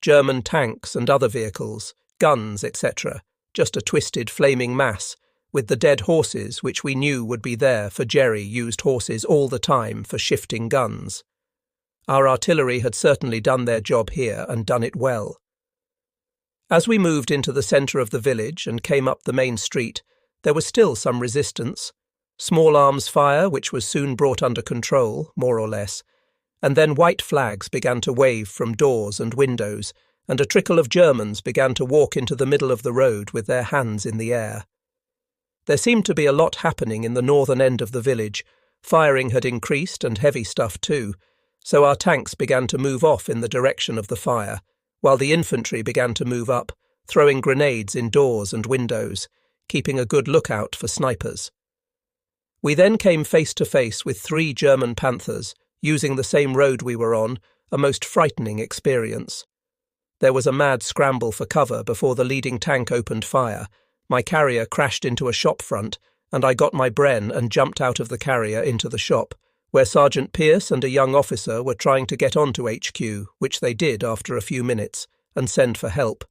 German tanks and other vehicles, guns, etc., just a twisted flaming mass, with the dead horses which we knew would be there, for Jerry used horses all the time for shifting guns. Our artillery had certainly done their job here and done it well. As we moved into the centre of the village and came up the main street, there was still some resistance. Small arms fire, which was soon brought under control, more or less, and then white flags began to wave from doors and windows, and a trickle of Germans began to walk into the middle of the road with their hands in the air. There seemed to be a lot happening in the northern end of the village. Firing had increased, and heavy stuff too, so our tanks began to move off in the direction of the fire, while the infantry began to move up, throwing grenades in doors and windows, keeping a good lookout for snipers. We then came face to face with 3 German Panthers, using the same road we were on, a most frightening experience. There was a mad scramble for cover before the leading tank opened fire. My carrier crashed into a shop front, and I got my Bren and jumped out of the carrier into the shop, where Sergeant Pierce and a young officer were trying to get onto HQ, which they did after a few minutes, and send for help.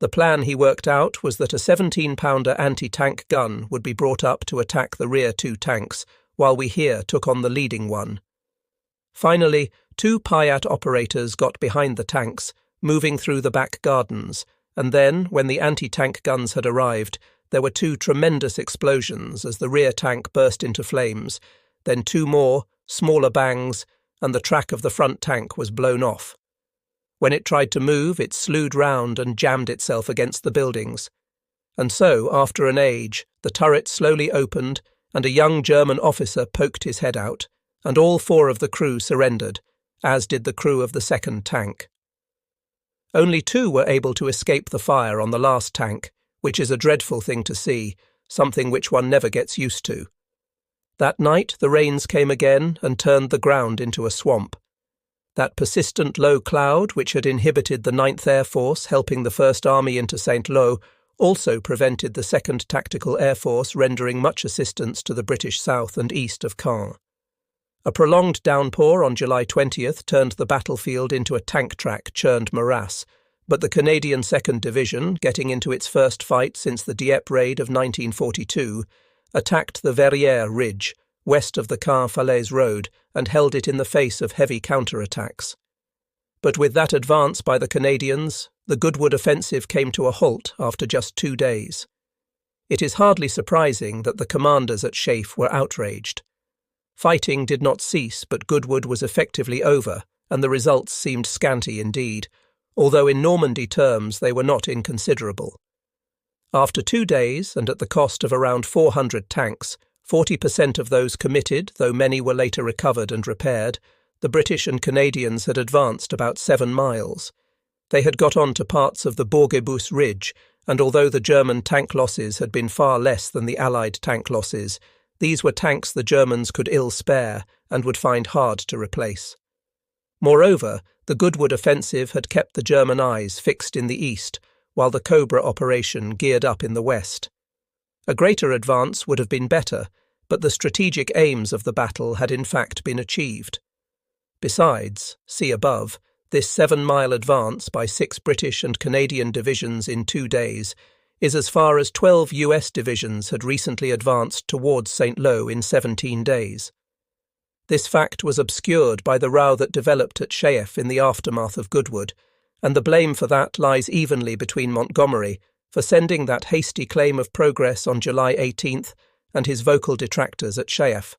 The plan he worked out was that a 17-pounder anti-tank gun would be brought up to attack the rear 2 tanks, while we here took on the leading one. Finally, 2 Piat operators got behind the tanks, moving through the back gardens, and then, when the anti-tank guns had arrived, there were 2 tremendous explosions as the rear tank burst into flames, then 2 more, smaller bangs, and the track of the front tank was blown off. When it tried to move, it slewed round and jammed itself against the buildings. And so, after an age, the turret slowly opened, and a young German officer poked his head out, and all 4 of the crew surrendered, as did the crew of the second tank. Only 2 were able to escape the fire on the last tank, which is a dreadful thing to see, something which one never gets used to. That night the rains came again and turned the ground into a swamp. That persistent low cloud which had inhibited the 9th Air Force helping the 1st Army into St. Lo also prevented the 2nd Tactical Air Force rendering much assistance to the British south and east of Caen. A prolonged downpour on July 20th turned the battlefield into a tank-track-churned morass, but the Canadian 2nd Division, getting into its first fight since the Dieppe raid of 1942, attacked the Verrières Ridge, west of the Caen-Falaise Road, and held it in the face of heavy counterattacks. But with that advance by the Canadians, the Goodwood offensive came to a halt after just 2 days. It is hardly surprising that the commanders at Chafe were outraged. Fighting did not cease, but Goodwood was effectively over, and the results seemed scanty indeed, although in Normandy terms they were not inconsiderable. After 2 days, and at the cost of around 400 tanks, 40% of those committed, though many were later recovered and repaired, the British and Canadians had advanced about 7 miles. They had got on to parts of the Bourguebus Ridge, and although the German tank losses had been far less than the Allied tank losses, these were tanks the Germans could ill spare and would find hard to replace. Moreover, the Goodwood offensive had kept the German eyes fixed in the east, while the Cobra operation geared up in the west. A greater advance would have been better, but the strategic aims of the battle had in fact been achieved. Besides, see above, this 7-mile advance by 6 British and Canadian divisions in 2 days is as far as 12 US divisions had recently advanced towards St. Lo in 17 days. This fact was obscured by the row that developed at Chafe in the aftermath of Goodwood, and the blame for that lies evenly between Montgomery for sending that hasty claim of progress on July 18th and his vocal detractors at Chafe.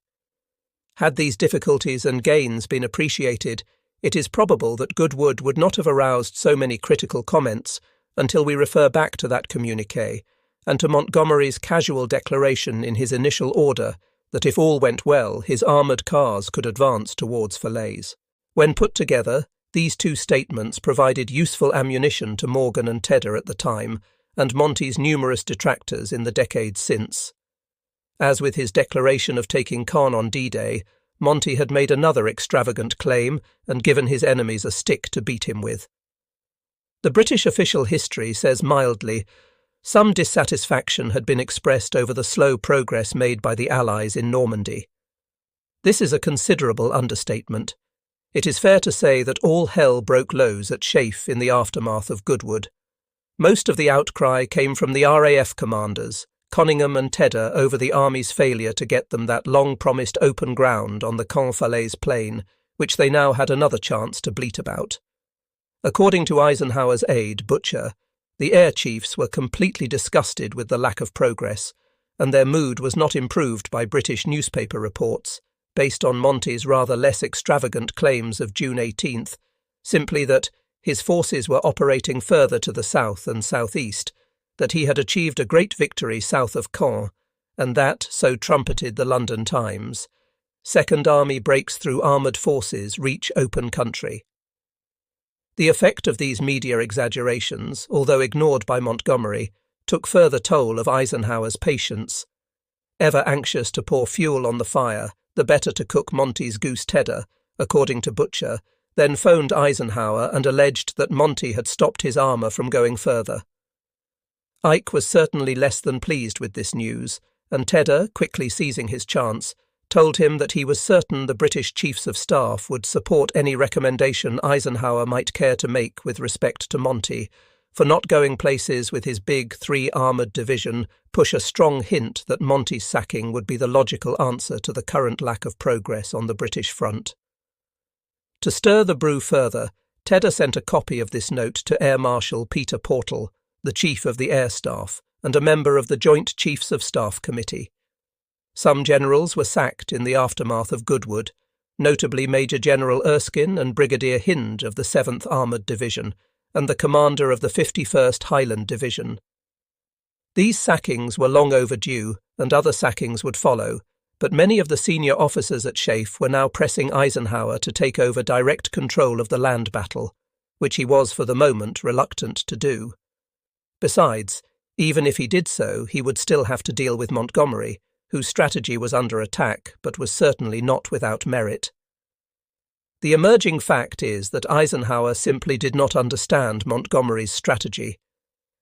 Had these difficulties and gains been appreciated, it is probable that Goodwood would not have aroused so many critical comments until we refer back to that communiqué and to Montgomery's casual declaration in his initial order that if all went well, his armoured cars could advance towards Falaise. When put together, these 2 statements provided useful ammunition to Morgan and Tedder at the time, and Monty's numerous detractors in the decades since. As with his declaration of taking Caen on D-Day, Monty had made another extravagant claim and given his enemies a stick to beat him with. The British official history says mildly, some dissatisfaction had been expressed over the slow progress made by the Allies in Normandy. This is a considerable understatement. It is fair to say that all hell broke loose at Chafe in the aftermath of Goodwood. Most of the outcry came from the RAF commanders, Conyngham and Tedder, over the Army's failure to get them that long-promised open ground on the Caen-Falaise plain, which they now had another chance to bleat about. According to Eisenhower's aide, Butcher, the air chiefs were completely disgusted with the lack of progress, and their mood was not improved by British newspaper reports, based on Monty's rather less extravagant claims of June 18th, simply that his forces were operating further to the south and southeast, that he had achieved a great victory south of Caen, and that, so trumpeted the London Times, Second Army breaks through armoured forces, reach open country. The effect of these media exaggerations, although ignored by Montgomery, took further toll of Eisenhower's patience. Ever anxious to pour fuel on the fire, the better to cook Monty's goose Tedder, according to Butcher, then phoned Eisenhower and alleged that Monty had stopped his armour from going further. Ike was certainly less than pleased with this news, and Tedder, quickly seizing his chance, told him that he was certain the British Chiefs of Staff would support any recommendation Eisenhower might care to make with respect to Monty, for not going places with his big 3-armoured division push a strong hint that Monty's sacking would be the logical answer to the current lack of progress on the British front. To stir the brew further, Tedder sent a copy of this note to Air Marshal Peter Portal, the Chief of the Air Staff, and a member of the Joint Chiefs of Staff Committee. Some generals were sacked in the aftermath of Goodwood, notably Major General Erskine and Brigadier Hinge of the 7th Armoured Division, and the commander of the 51st Highland Division. These sackings were long overdue, and other sackings would follow, but many of the senior officers at Chafe were now pressing Eisenhower to take over direct control of the land battle, which he was for the moment reluctant to do. Besides, Even if he did so, he would still have to deal with Montgomery, whose strategy was under attack but was certainly not without merit. The emerging fact is that Eisenhower simply did not understand Montgomery's strategy.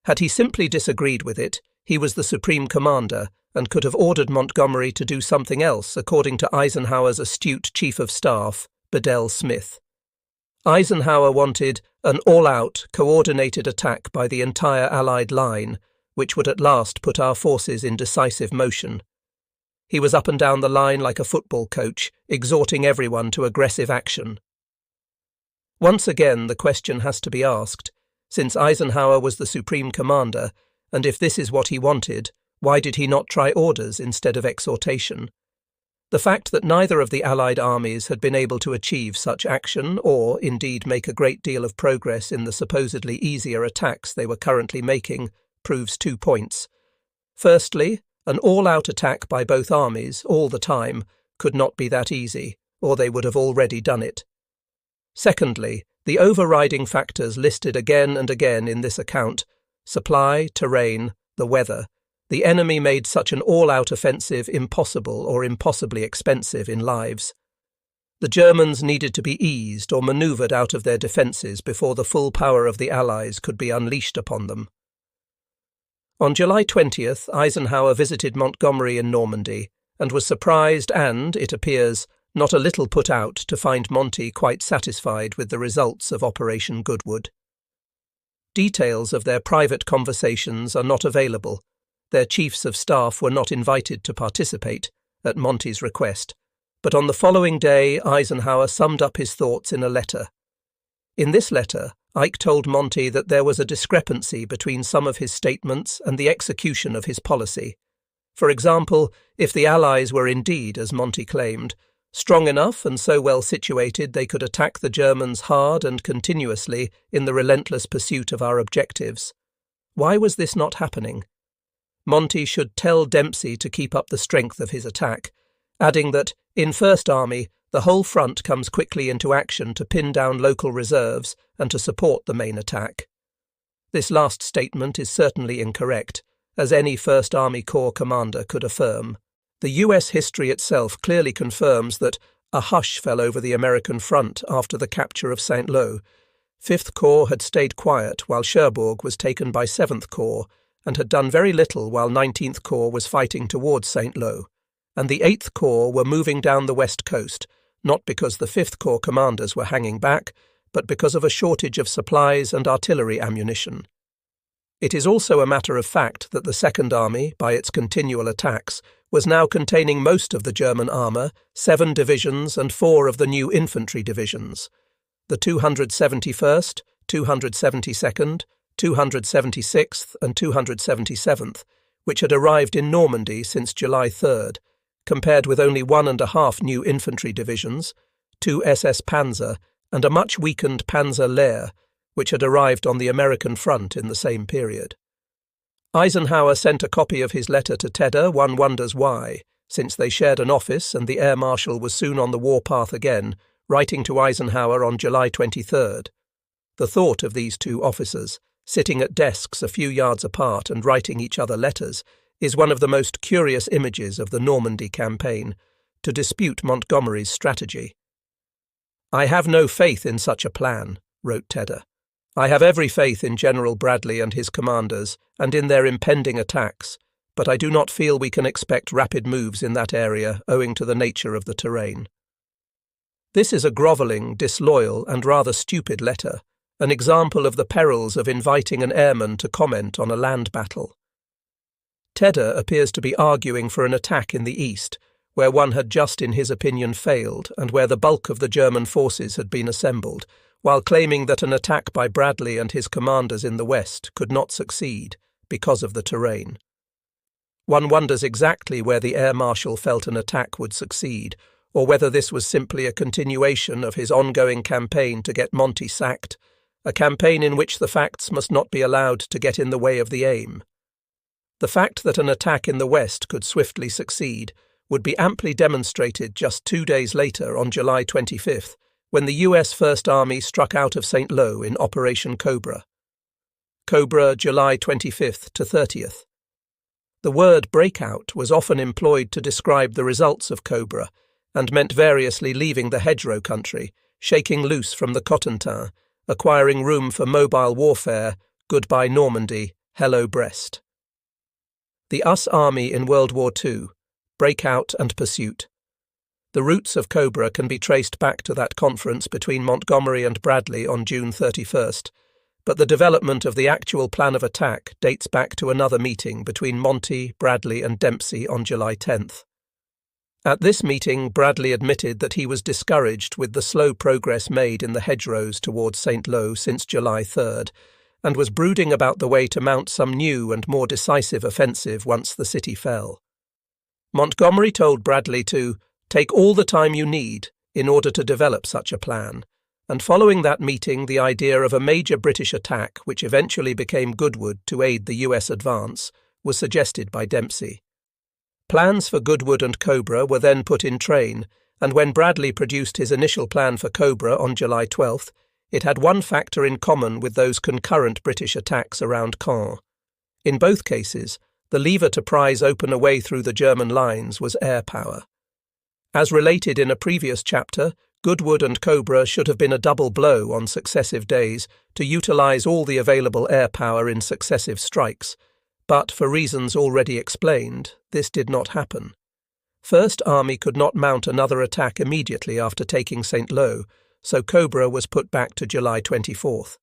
Had he simply disagreed with it, he was the supreme commander and could have ordered Montgomery to do something else according to Eisenhower's astute chief of staff, Bedell Smith. Eisenhower wanted an all-out, coordinated attack by the entire Allied line, which would at last put our forces in decisive motion. He was up and down the line like a football coach, exhorting everyone to aggressive action. Once again, the question has to be asked, since Eisenhower was the supreme commander, and if this is what he wanted, why did he not try orders instead of exhortation? The fact that neither of the Allied armies had been able to achieve such action or, indeed, make a great deal of progress in the supposedly easier attacks they were currently making proves 2 points. Firstly, an all-out attack by both armies, all the time, could not be that easy, or they would have already done it. Secondly, the overriding factors listed again and again in this account, supply, terrain, the weather, the enemy made such an all-out offensive impossible or impossibly expensive in lives. The Germans needed to be eased or manoeuvred out of their defences before the full power of the Allies could be unleashed upon them. On July 20th, Eisenhower visited Montgomery in Normandy and was surprised and, it appears, not a little put out to find Monty quite satisfied with the results of Operation Goodwood. Details of their private conversations are not available. Their chiefs of staff were not invited to participate, at Monty's request, but on the following day Eisenhower summed up his thoughts in a letter. In this letter, Ike told Monty that there was a discrepancy between some of his statements and the execution of his policy. For example, if the Allies were indeed, as Monty claimed, strong enough and so well situated they could attack the Germans hard and continuously in the relentless pursuit of our objectives, why was this not happening? Monty should tell Dempsey to keep up the strength of his attack, adding that, in First Army, the whole front comes quickly into action to pin down local reserves and to support the main attack. This last statement is certainly incorrect, as any First Army Corps commander could affirm. The US history itself clearly confirms that a hush fell over the American front after the capture of St. Lo. 5th Corps had stayed quiet while Cherbourg was taken by 7th Corps and had done very little while 19th Corps was fighting towards St. Lo, and the 8th Corps were moving down the west coast, not because the 5th Corps commanders were hanging back, but because of a shortage of supplies and artillery ammunition. It is also a matter of fact that the Second Army, by its continual attacks, was now containing most of the German armour, 7 divisions and 4 of the new infantry divisions. The 271st, 272nd, 276th and 277th, which had arrived in Normandy since July 3rd, compared with only 1.5 new infantry divisions, 2 SS Panzer and a much weakened Panzer Lehr, which had arrived on the American front in the same period. Eisenhower sent a copy of his letter to Tedder, one wonders why, since they shared an office and the Air Marshal was soon on the warpath again, writing to Eisenhower on July 23rd. The thought of these two officers, sitting at desks a few yards apart and writing each other letters, is one of the most curious images of the Normandy campaign, to dispute Montgomery's strategy. "I have no faith in such a plan," wrote Tedder. "I have every faith in General Bradley and his commanders, and in their impending attacks, but I do not feel we can expect rapid moves in that area owing to the nature of the terrain." This is a grovelling, disloyal, and rather stupid letter, an example of the perils of inviting an airman to comment on a land battle. Tedder appears to be arguing for an attack in the east, where one had just in his opinion failed and where the bulk of the German forces had been assembled, while claiming that an attack by Bradley and his commanders in the west could not succeed because of the terrain. One wonders exactly where the Air Marshal felt an attack would succeed, or whether this was simply a continuation of his ongoing campaign to get Monty sacked, a campaign in which the facts must not be allowed to get in the way of the aim. The fact that an attack in the west could swiftly succeed would be amply demonstrated just 2 days later on July 25th, when the US First Army struck out of St. Lo in Operation Cobra. Cobra, July 25th to 30th. The word breakout was often employed to describe the results of Cobra, and meant variously leaving the hedgerow country, shaking loose from the Cotentin, acquiring room for mobile warfare, goodbye Normandy, hello Brest. The US Army in World War II, breakout and pursuit. The roots of Cobra can be traced back to that conference between Montgomery and Bradley on June 31st, but the development of the actual plan of attack dates back to another meeting between Monty, Bradley and Dempsey on July 10th. At this meeting, Bradley admitted that he was discouraged with the slow progress made in the hedgerows towards St. Lo since July 3rd, and was brooding about the way to mount some new and more decisive offensive once the city fell. Montgomery told Bradley to take all the time you need in order to develop such a plan, and following that meeting the idea of a major British attack, which eventually became Goodwood to aid the US advance, was suggested by Dempsey. Plans for Goodwood and Cobra were then put in train, and when Bradley produced his initial plan for Cobra on July 12th, it had one factor in common with those concurrent British attacks around Caen. In both cases, the lever to prise open a way through the German lines was air power. As related in a previous chapter, Goodwood and Cobra should have been a double blow on successive days to utilize all the available air power in successive strikes, but for reasons already explained, this did not happen. First Army could not mount another attack immediately after taking St. Lo, so Cobra was put back to July 24th.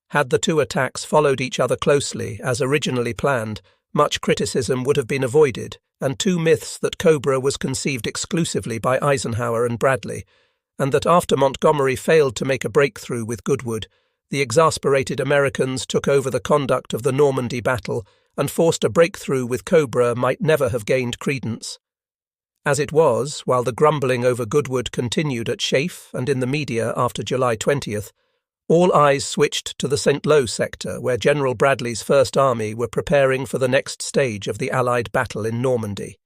Had the two attacks followed each other closely, as originally planned, much criticism would have been avoided, and two myths that Cobra was conceived exclusively by Eisenhower and Bradley, and that after Montgomery failed to make a breakthrough with Goodwood, the exasperated Americans took over the conduct of the Normandy battle and forced a breakthrough with Cobra might never have gained credence. As it was, while the grumbling over Goodwood continued at Schaeff and in the media after July 20th, all eyes switched to the St. Lo sector where General Bradley's First Army were preparing for the next stage of the Allied battle in Normandy.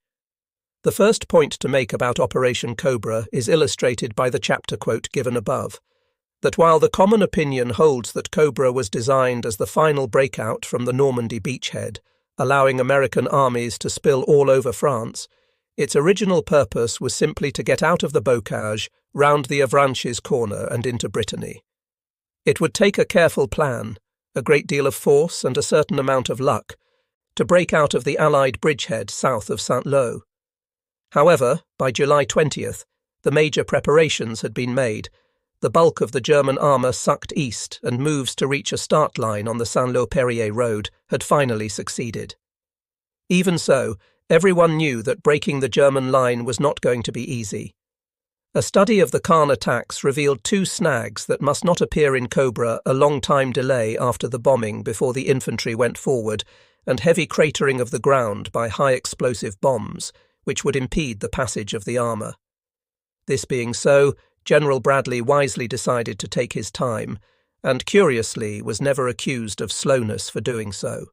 The first point to make about Operation Cobra is illustrated by the chapter quote given above, that while the common opinion holds that Cobra was designed as the final breakout from the Normandy beachhead, allowing American armies to spill all over France, its original purpose was simply to get out of the bocage, round the Avranches corner and into Brittany. It would take a careful plan, a great deal of force and a certain amount of luck, to break out of the Allied bridgehead south of St. Lo. However, by July 20th, the major preparations had been made. The bulk of the German armour sucked east and moves to reach a start line on the Saint-Lô-Perrier road had finally succeeded. Even so, everyone knew that breaking the German line was not going to be easy. A study of the Caen attacks revealed two snags that must not appear in Cobra: a long time delay after the bombing before the infantry went forward, and heavy cratering of the ground by high explosive bombs, which would impede the passage of the armour. This being so, General Bradley wisely decided to take his time, and curiously was never accused of slowness for doing so.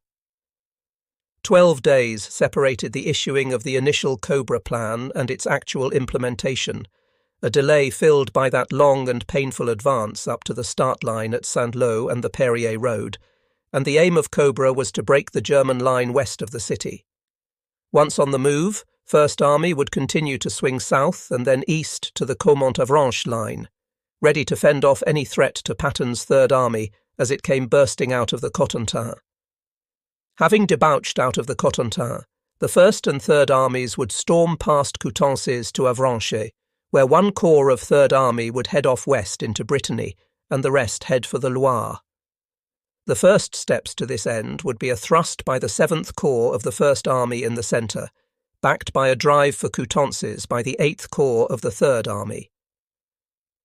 12 days separated the issuing of the initial Cobra plan and its actual implementation, a delay filled by that long and painful advance up to the start line at Saint-Lô and the Perrier road, and the aim of Cobra was to break the German line west of the city. Once on the move, First Army would continue to swing south and then east to the Caumont-Avranches line, ready to fend off any threat to Patton's Third Army as it came bursting out of the Cotentin. Having debouched out of the Cotentin, the First and Third Armies would storm past Coutances to Avranches, where one corps of Third Army would head off west into Brittany and the rest head for the Loire. The first steps to this end would be a thrust by the 7th Corps of the First Army in the centre, backed by a drive for Coutances by the 8th Corps of the Third Army.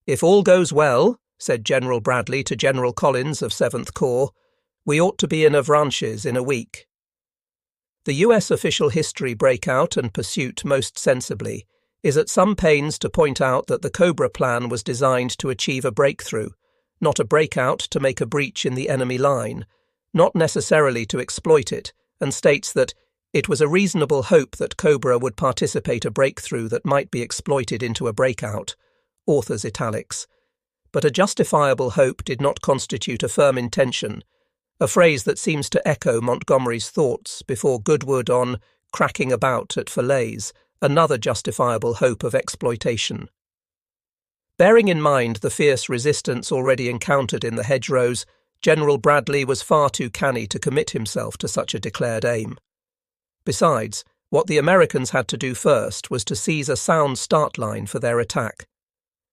"If all goes well," said General Bradley to General Collins of 7th Corps, "we ought to be in Avranches in a week." The US official history breakout and pursuit most sensibly is at some pains to point out that the Cobra plan was designed to achieve a breakthrough, not a breakout to make a breach in the enemy line, not necessarily to exploit it, and states that it was a reasonable hope that Cobra would participate a breakthrough that might be exploited into a breakout, author's italics, but a justifiable hope did not constitute a firm intention, a phrase that seems to echo Montgomery's thoughts before Goodwood on cracking about at Falaise, another justifiable hope of exploitation. Bearing in mind the fierce resistance already encountered in the hedgerows, General Bradley was far too canny to commit himself to such a declared aim. Besides, what the Americans had to do first was to seize a sound start line for their attack.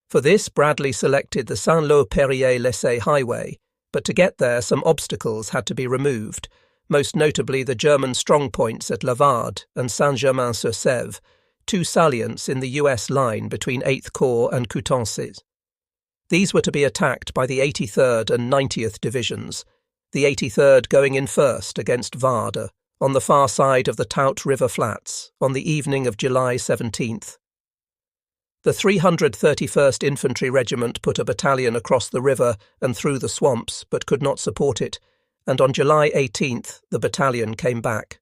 For this, Bradley selected the Saint-Lô-Perrier-Laissay highway, but to get there some obstacles had to be removed, most notably the German strongpoints at Lavarde and Saint-Germain-sur-Sèvre, two salients in the US line between 8th Corps and Coutances. These were to be attacked by the 83rd and 90th Divisions, the 83rd going in first against Varde, on the far side of the Tout River Flats, on the evening of July 17th. The 331st Infantry Regiment put a battalion across the river and through the swamps, but could not support it, and on July 18th the battalion came back.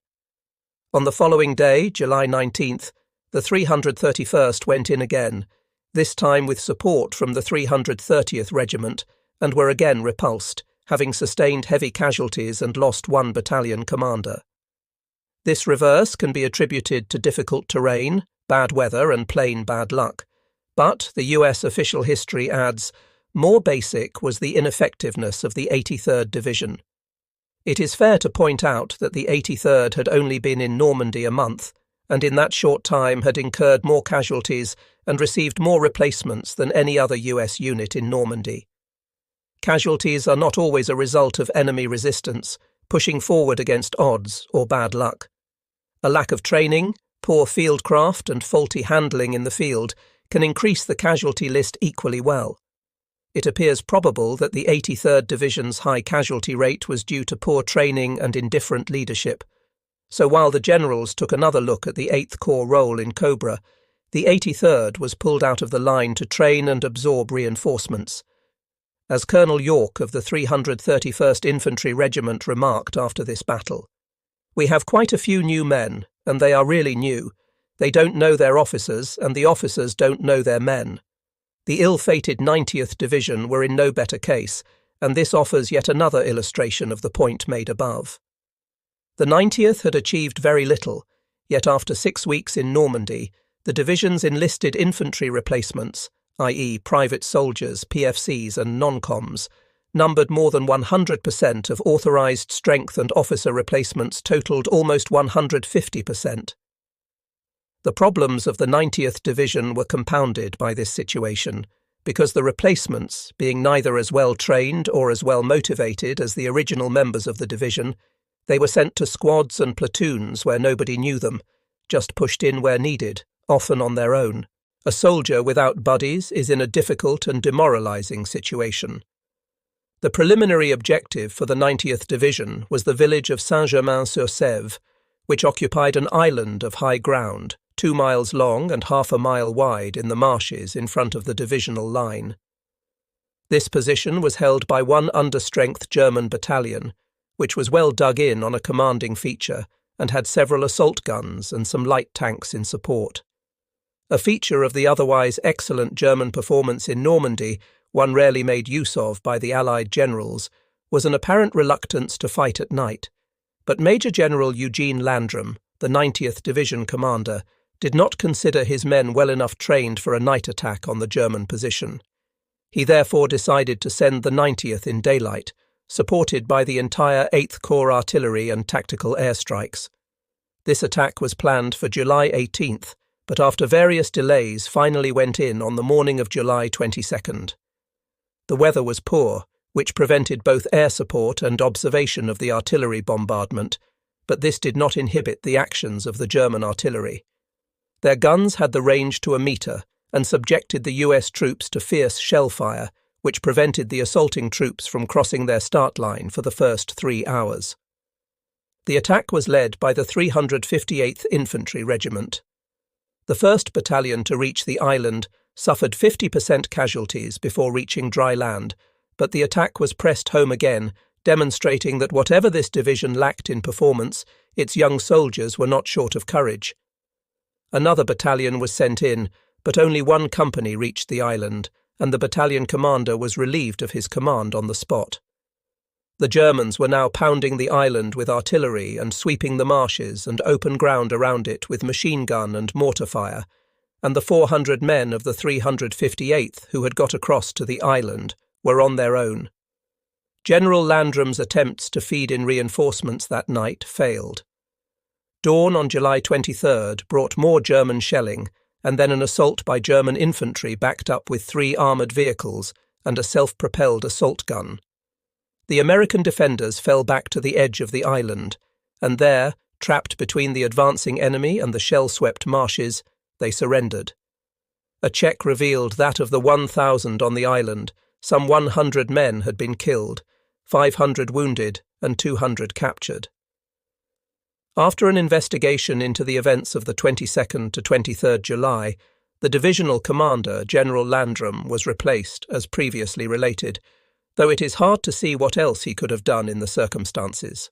On the following day, July 19th, the 331st went in again, this time with support from the 330th Regiment, and were again repulsed, having sustained heavy casualties and lost one battalion commander. This reverse can be attributed to difficult terrain, bad weather and plain bad luck, but the US official history adds, more basic was the ineffectiveness of the 83rd Division. It is fair to point out that the 83rd had only been in Normandy a month, and in that short time had incurred more casualties and received more replacements than any other US unit in Normandy. Casualties are not always a result of enemy resistance, pushing forward against odds or bad luck. A lack of training, poor fieldcraft and faulty handling in the field can increase the casualty list equally well. It appears probable that the 83rd Division's high casualty rate was due to poor training and indifferent leadership. So while the generals took another look at the 8th Corps role in Cobra, the 83rd was pulled out of the line to train and absorb reinforcements. As Colonel York of the 331st Infantry Regiment remarked after this battle, "We have quite a few new men, and they are really new. They don't know their officers, and the officers don't know their men. The ill-fated 90th Division were in no better case, and this offers yet another illustration of the point made above." The 90th had achieved very little, yet after 6 weeks in Normandy, the division's enlisted infantry replacements, i.e. private soldiers, PFCs and non-coms, numbered more than 100% of authorised strength, and officer replacements totalled almost 150%. The problems of the 90th Division were compounded by this situation, because the replacements, being neither as well trained or as well motivated as the original members of the division, they were sent to squads and platoons where nobody knew them, just pushed in where needed, often on their own. A soldier without buddies is in a difficult and demoralising situation. The preliminary objective for the 90th Division was the village of Saint-Germain-sur-Sèvre, which occupied an island of high ground, 2 miles long and half a mile wide in the marshes in front of the divisional line. This position was held by one understrength German battalion, which was well dug in on a commanding feature and had several assault guns and some light tanks in support. A feature of the otherwise excellent German performance in Normandy, one rarely made use of by the Allied generals, was an apparent reluctance to fight at night, but Major General Eugene Landrum, the 90th Division commander, did not consider his men well enough trained for a night attack on the German position. He therefore decided to send the 90th in daylight, supported by the entire 8th Corps artillery and tactical airstrikes. This attack was planned for July 18th, but after various delays finally went in on the morning of July 22nd. The weather was poor, which prevented both air support and observation of the artillery bombardment, but this did not inhibit the actions of the German artillery. Their guns had the range to a metre and subjected the US troops to fierce shell fire, which prevented the assaulting troops from crossing their start line for the first 3 hours. The attack was led by the 358th Infantry Regiment. The 1st Battalion to reach the island suffered 50% casualties before reaching dry land, but the attack was pressed home again, demonstrating that whatever this division lacked in performance, its young soldiers were not short of courage. Another battalion was sent in, but only one company reached the island, and the battalion commander was relieved of his command on the spot. The Germans were now pounding the island with artillery and sweeping the marshes and open ground around it with machine gun and mortar fire, and the 400 men of the 358th who had got across to the island were on their own. General Landrum's attempts to feed in reinforcements that night failed. Dawn on July 23rd brought more German shelling, and then an assault by German infantry backed up with 3 armoured vehicles and a self-propelled assault gun. The American defenders fell back to the edge of the island, and there, trapped between the advancing enemy and the shell-swept marshes, they surrendered. A check revealed that of the 1,000 on the island, some 100 men had been killed, 500 wounded, and 200 captured. After an investigation into the events of the 22nd to 23rd July, the divisional commander, General Landrum, was replaced, as previously related, though it is hard to see what else he could have done in the circumstances.